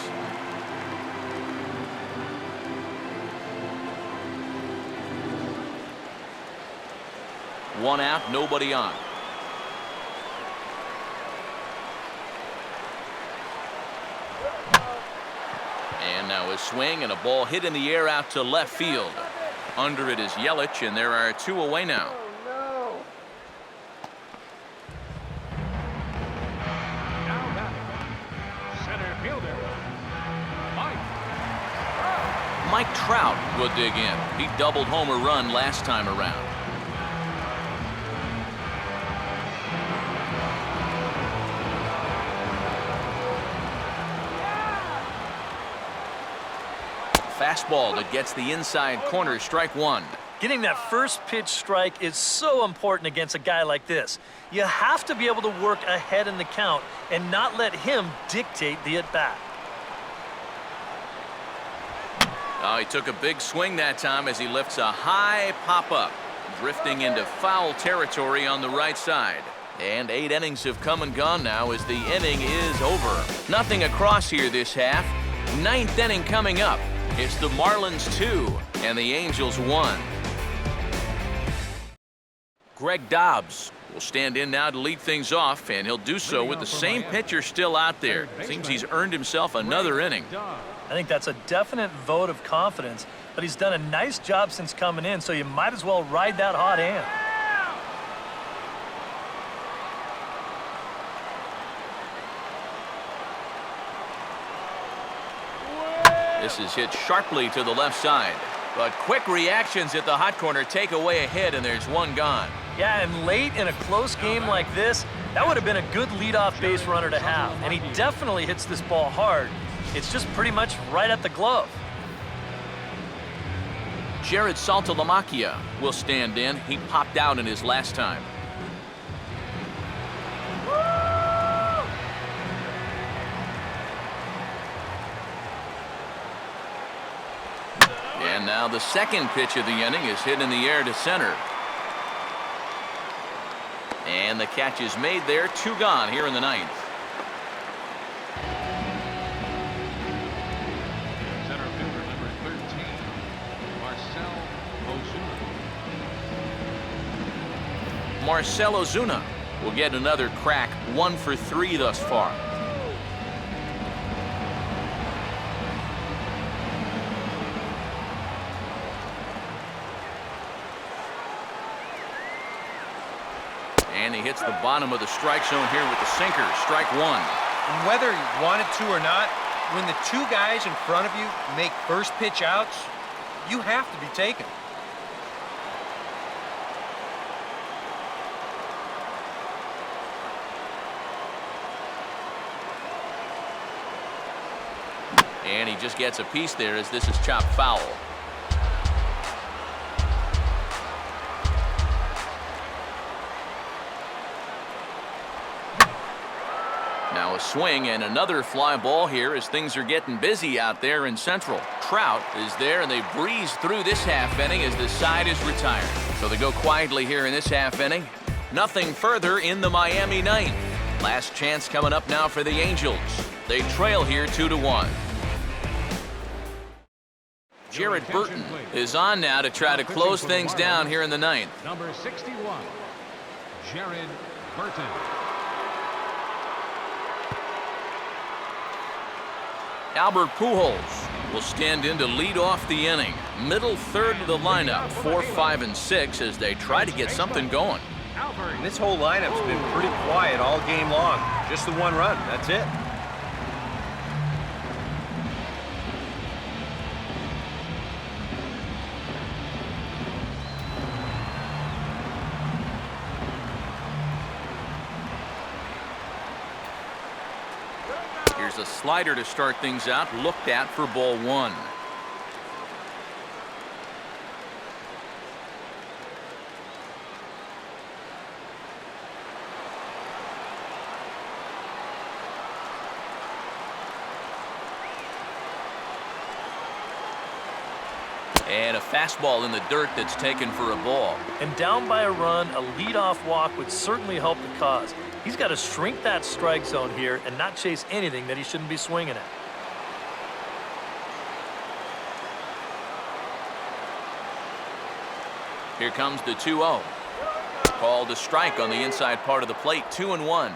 One out, nobody on. And now a swing and a ball hit in the air out to left field. Under it is Yelich, and there are 2 away now.
Oh, no.
Now batting, center fielder,
Mike Trout will dig in. He doubled home a run last time around. Fastball that gets the inside corner, strike 1.
Getting that first pitch strike is so important against a guy like this. You have to be able to work ahead in the count and not let him dictate the at-bat.
Oh, he took a big swing that time as he lifts a high pop-up, drifting into foul territory on the right side. And 8 innings have come and gone now as the inning is over. Nothing across here this half. 9th inning coming up. It's the Marlins 2 and the Angels 1. Greg Dobbs will stand in now to lead things off, and he'll do so with the same pitcher still out there. Seems he's earned himself another inning.
I think that's a definite vote of confidence, but he's done a nice job since coming in, so you might as well ride that hot hand.
This is hit sharply to the left side, but quick reactions at the hot corner take away a hit, and there's 1 gone.
Yeah, and late in a close game like this, that would have been a good leadoff base runner to have, and he definitely hits this ball hard. It's just pretty much right at the glove.
Jared Saltalamacchia will stand in. He popped out in his last time. And now the second pitch of the inning is hit in the air to center. And the catch is made there. 2 gone here in the 9th.
center fielder number 13,
Marcell Ozuna will get another crack. 1 for 3 thus far. And he hits the bottom of the strike zone here with the sinker. Strike 1.
And whether you wanted to or not, when the two guys in front of you make first pitch outs, you have to be taken.
And he just gets a piece there as this is chopped foul. Now a swing and another fly ball here as things are getting busy out there in Central. Trout is there and they breeze through this half inning as the side is retired. So they go quietly here in this half inning. Nothing further in the Miami ninth. Last chance coming up now for the Angels. They trail here 2-1. Jared Burton is on now to try to close things down here in the ninth.
Number 61, Jared Burton.
Albert Pujols will stand in to lead off the inning. Middle third of the lineup, 4, 5, and 6 as they try to get something going.
And this whole lineup's been pretty quiet all game long. Just the one run, that's it.
Here's a slider to start things out, looked at for ball 1. And a fastball in the dirt that's taken for a ball.
And down by a run, a leadoff walk would certainly help the cause. He's got to shrink that strike zone here and not chase anything that he shouldn't be swinging at.
Here comes the 2-0. Called a strike on the inside part of the plate, 2-1.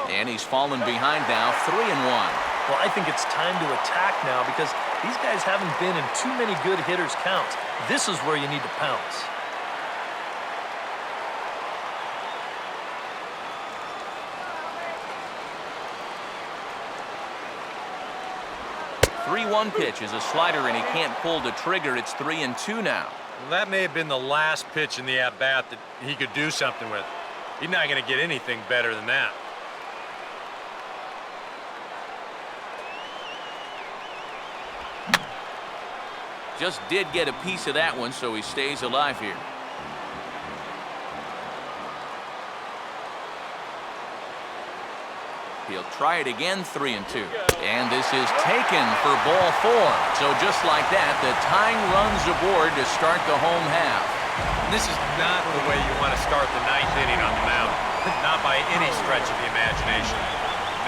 And he's fallen behind now, 3-1.
Well, I think it's time to attack now because these guys haven't been in too many good hitters' counts. This is where you need to pounce.
The 3-1 pitch is a slider, and he can't pull the trigger. It's 3-2 now.
Well, that may have been the last pitch in the at-bat that he could do something with. He's not going to get anything better than that.
Just did get a piece of that one, so he stays alive here. He'll try it again, 3-2. And this is taken for ball 4. So just like that, the tying runs aboard to start the home half.
This is not the way you want to start the ninth inning on the mound. Not by any stretch of the imagination.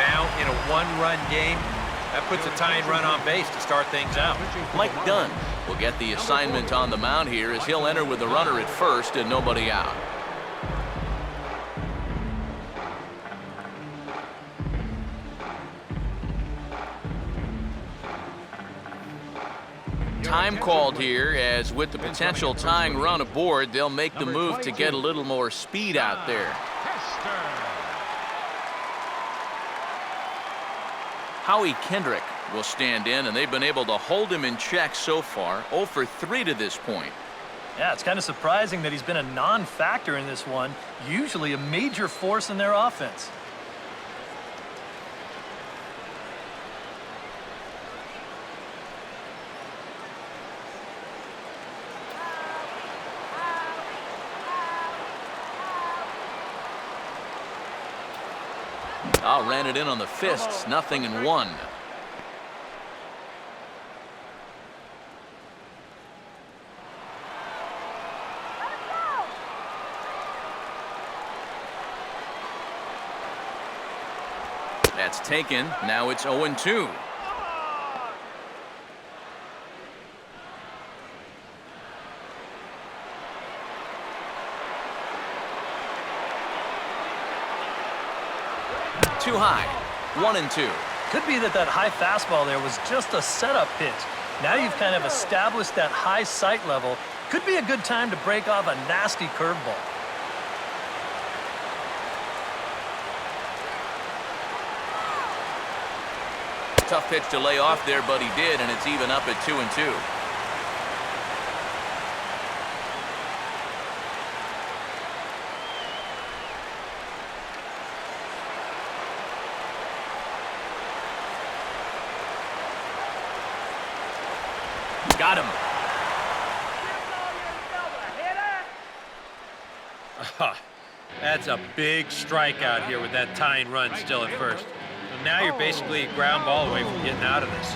Now, in a one-run game, that puts a tying run on base to start things out.
Mike Dunn will get the assignment on the mound here as he'll enter with the runner at first and nobody out. Time called here as with the potential tying run aboard, they'll make the move to get a little more speed out there. Howie Kendrick will stand in, and they've been able to hold him in check so far, 0 for 3 to this point.
Yeah, it's kind of surprising that he's been a non-factor in this one, usually a major force in their offense.
Ran it in on the fists, 0-1. That's taken. Now it's 0-2. Too high. 1-2.
Could be that high fastball there was just a setup pitch. Now you've kind of established that high sight level. Could be a good time to break off a nasty curveball.
Tough pitch to lay off there, but he did, and it's even up at 2-2. Got him.
That's a big strikeout here with that tying run still at first. So now you're basically a ground ball away from getting out of this.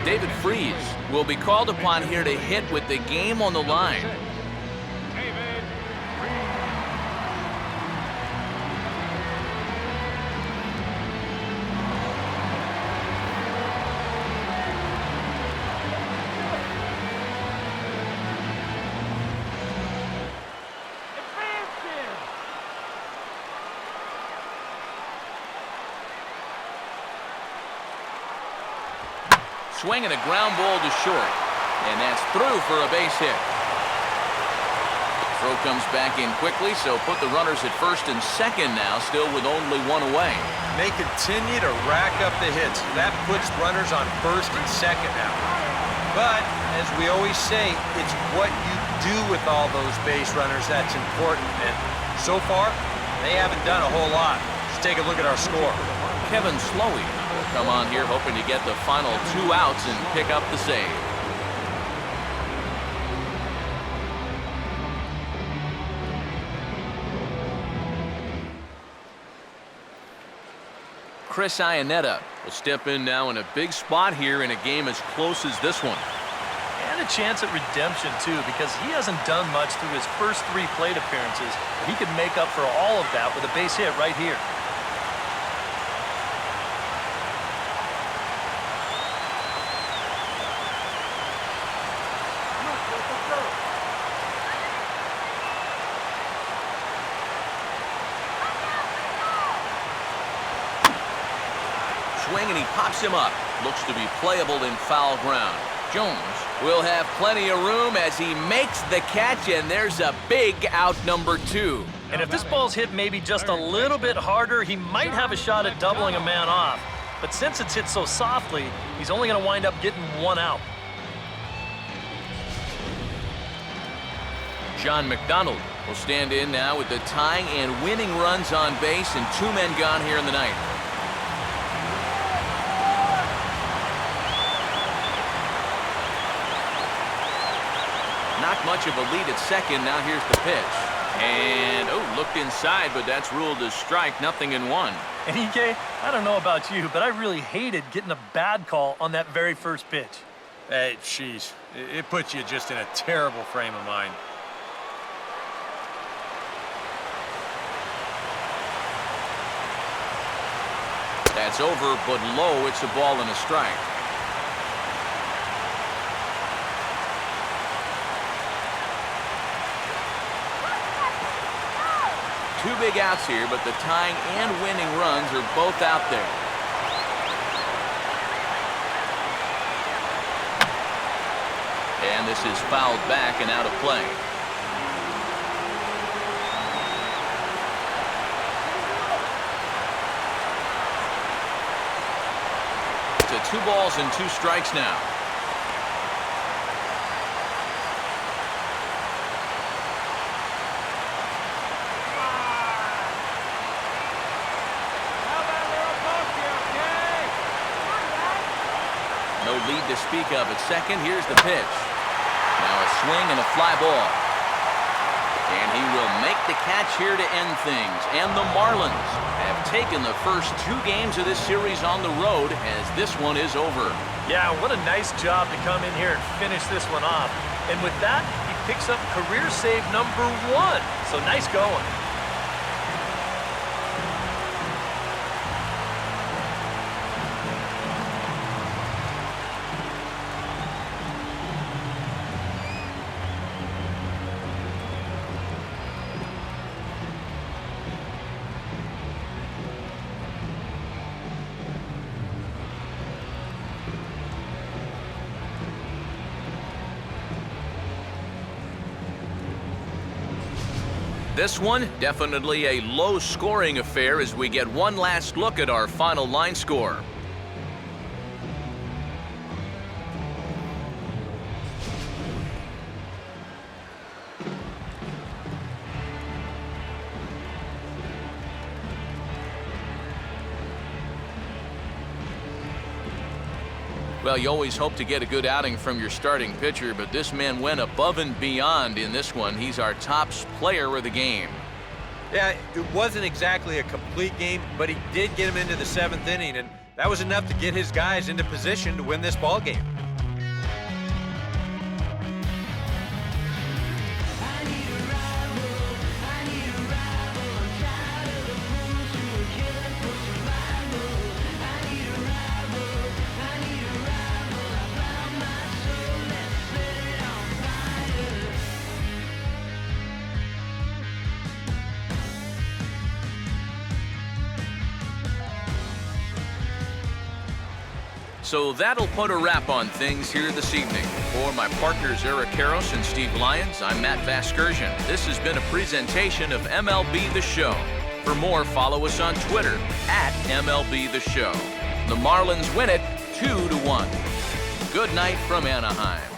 David Freese will be called upon here to hit with the game on the line.
David Freese.
Swinging a ground ball to short. And that's through for a base hit. Throw comes back in quickly, so put the runners at first and second now, still with only one away.
They continue to rack up the hits. That puts runners on first and second now. But, as we always say, it's what you do with all those base runners that's important. And so far, they haven't done a whole lot. Let's take a look at our score.
Kevin Slowey will come on here hoping to get the final 2 outs and pick up the save. Chris Iannetta will step in now in a big spot here in a game as close as this one.
And a chance at redemption, too, because he hasn't done much through his first 3 plate appearances. He could make up for all of that with a base hit right here.
Swing and he pops him up. Looks to be playable in foul ground. Jones will have plenty of room as he makes the catch, and there's a big out number 2.
And if this ball's hit maybe just a little bit harder, he might have a shot at doubling a man off. But since it's hit so softly, he's only going to wind up getting 1 out.
John McDonald will stand in now with the tying and winning runs on base and 2 men gone here in the ninth. Not much of a lead at second. Now here's the pitch. And, looked inside, but that's ruled as strike. Nothing in 1.
And EK, I don't know about you, but I really hated getting a bad call on that very first pitch.
Hey, jeez. It puts you just in a terrible frame of mind.
That's over, but low. It's a ball and a strike. Two big outs here, but the tying and winning runs are both out there. And this is fouled back and out of play. To 2 balls and 2 strikes now. No lead to speak of at second. Here's the pitch. Now a swing and a fly ball. And he will make the catch here to end things. And the Marlins have taken the first 2 games of this series on the road as this one is over.
Yeah, what a nice job to come in here and finish this one off. And with that, he picks up career save number 1. So nice going.
This one, definitely a low-scoring affair as we get one last look at our final line score. Well, you always hope to get a good outing from your starting pitcher, but this man went above and beyond in this one. He's our top player of the game.
Yeah, it wasn't exactly a complete game, but he did get him into the 7th inning, and that was enough to get his guys into position to win this ball game.
So that'll put a wrap on things here this evening. For my partners Eric Karros and Steve Lyons, I'm Matt Vasgersian. This has been a presentation of MLB The Show. For more, follow us on Twitter at MLB The Show. The Marlins win it 2-1. Good night from Anaheim.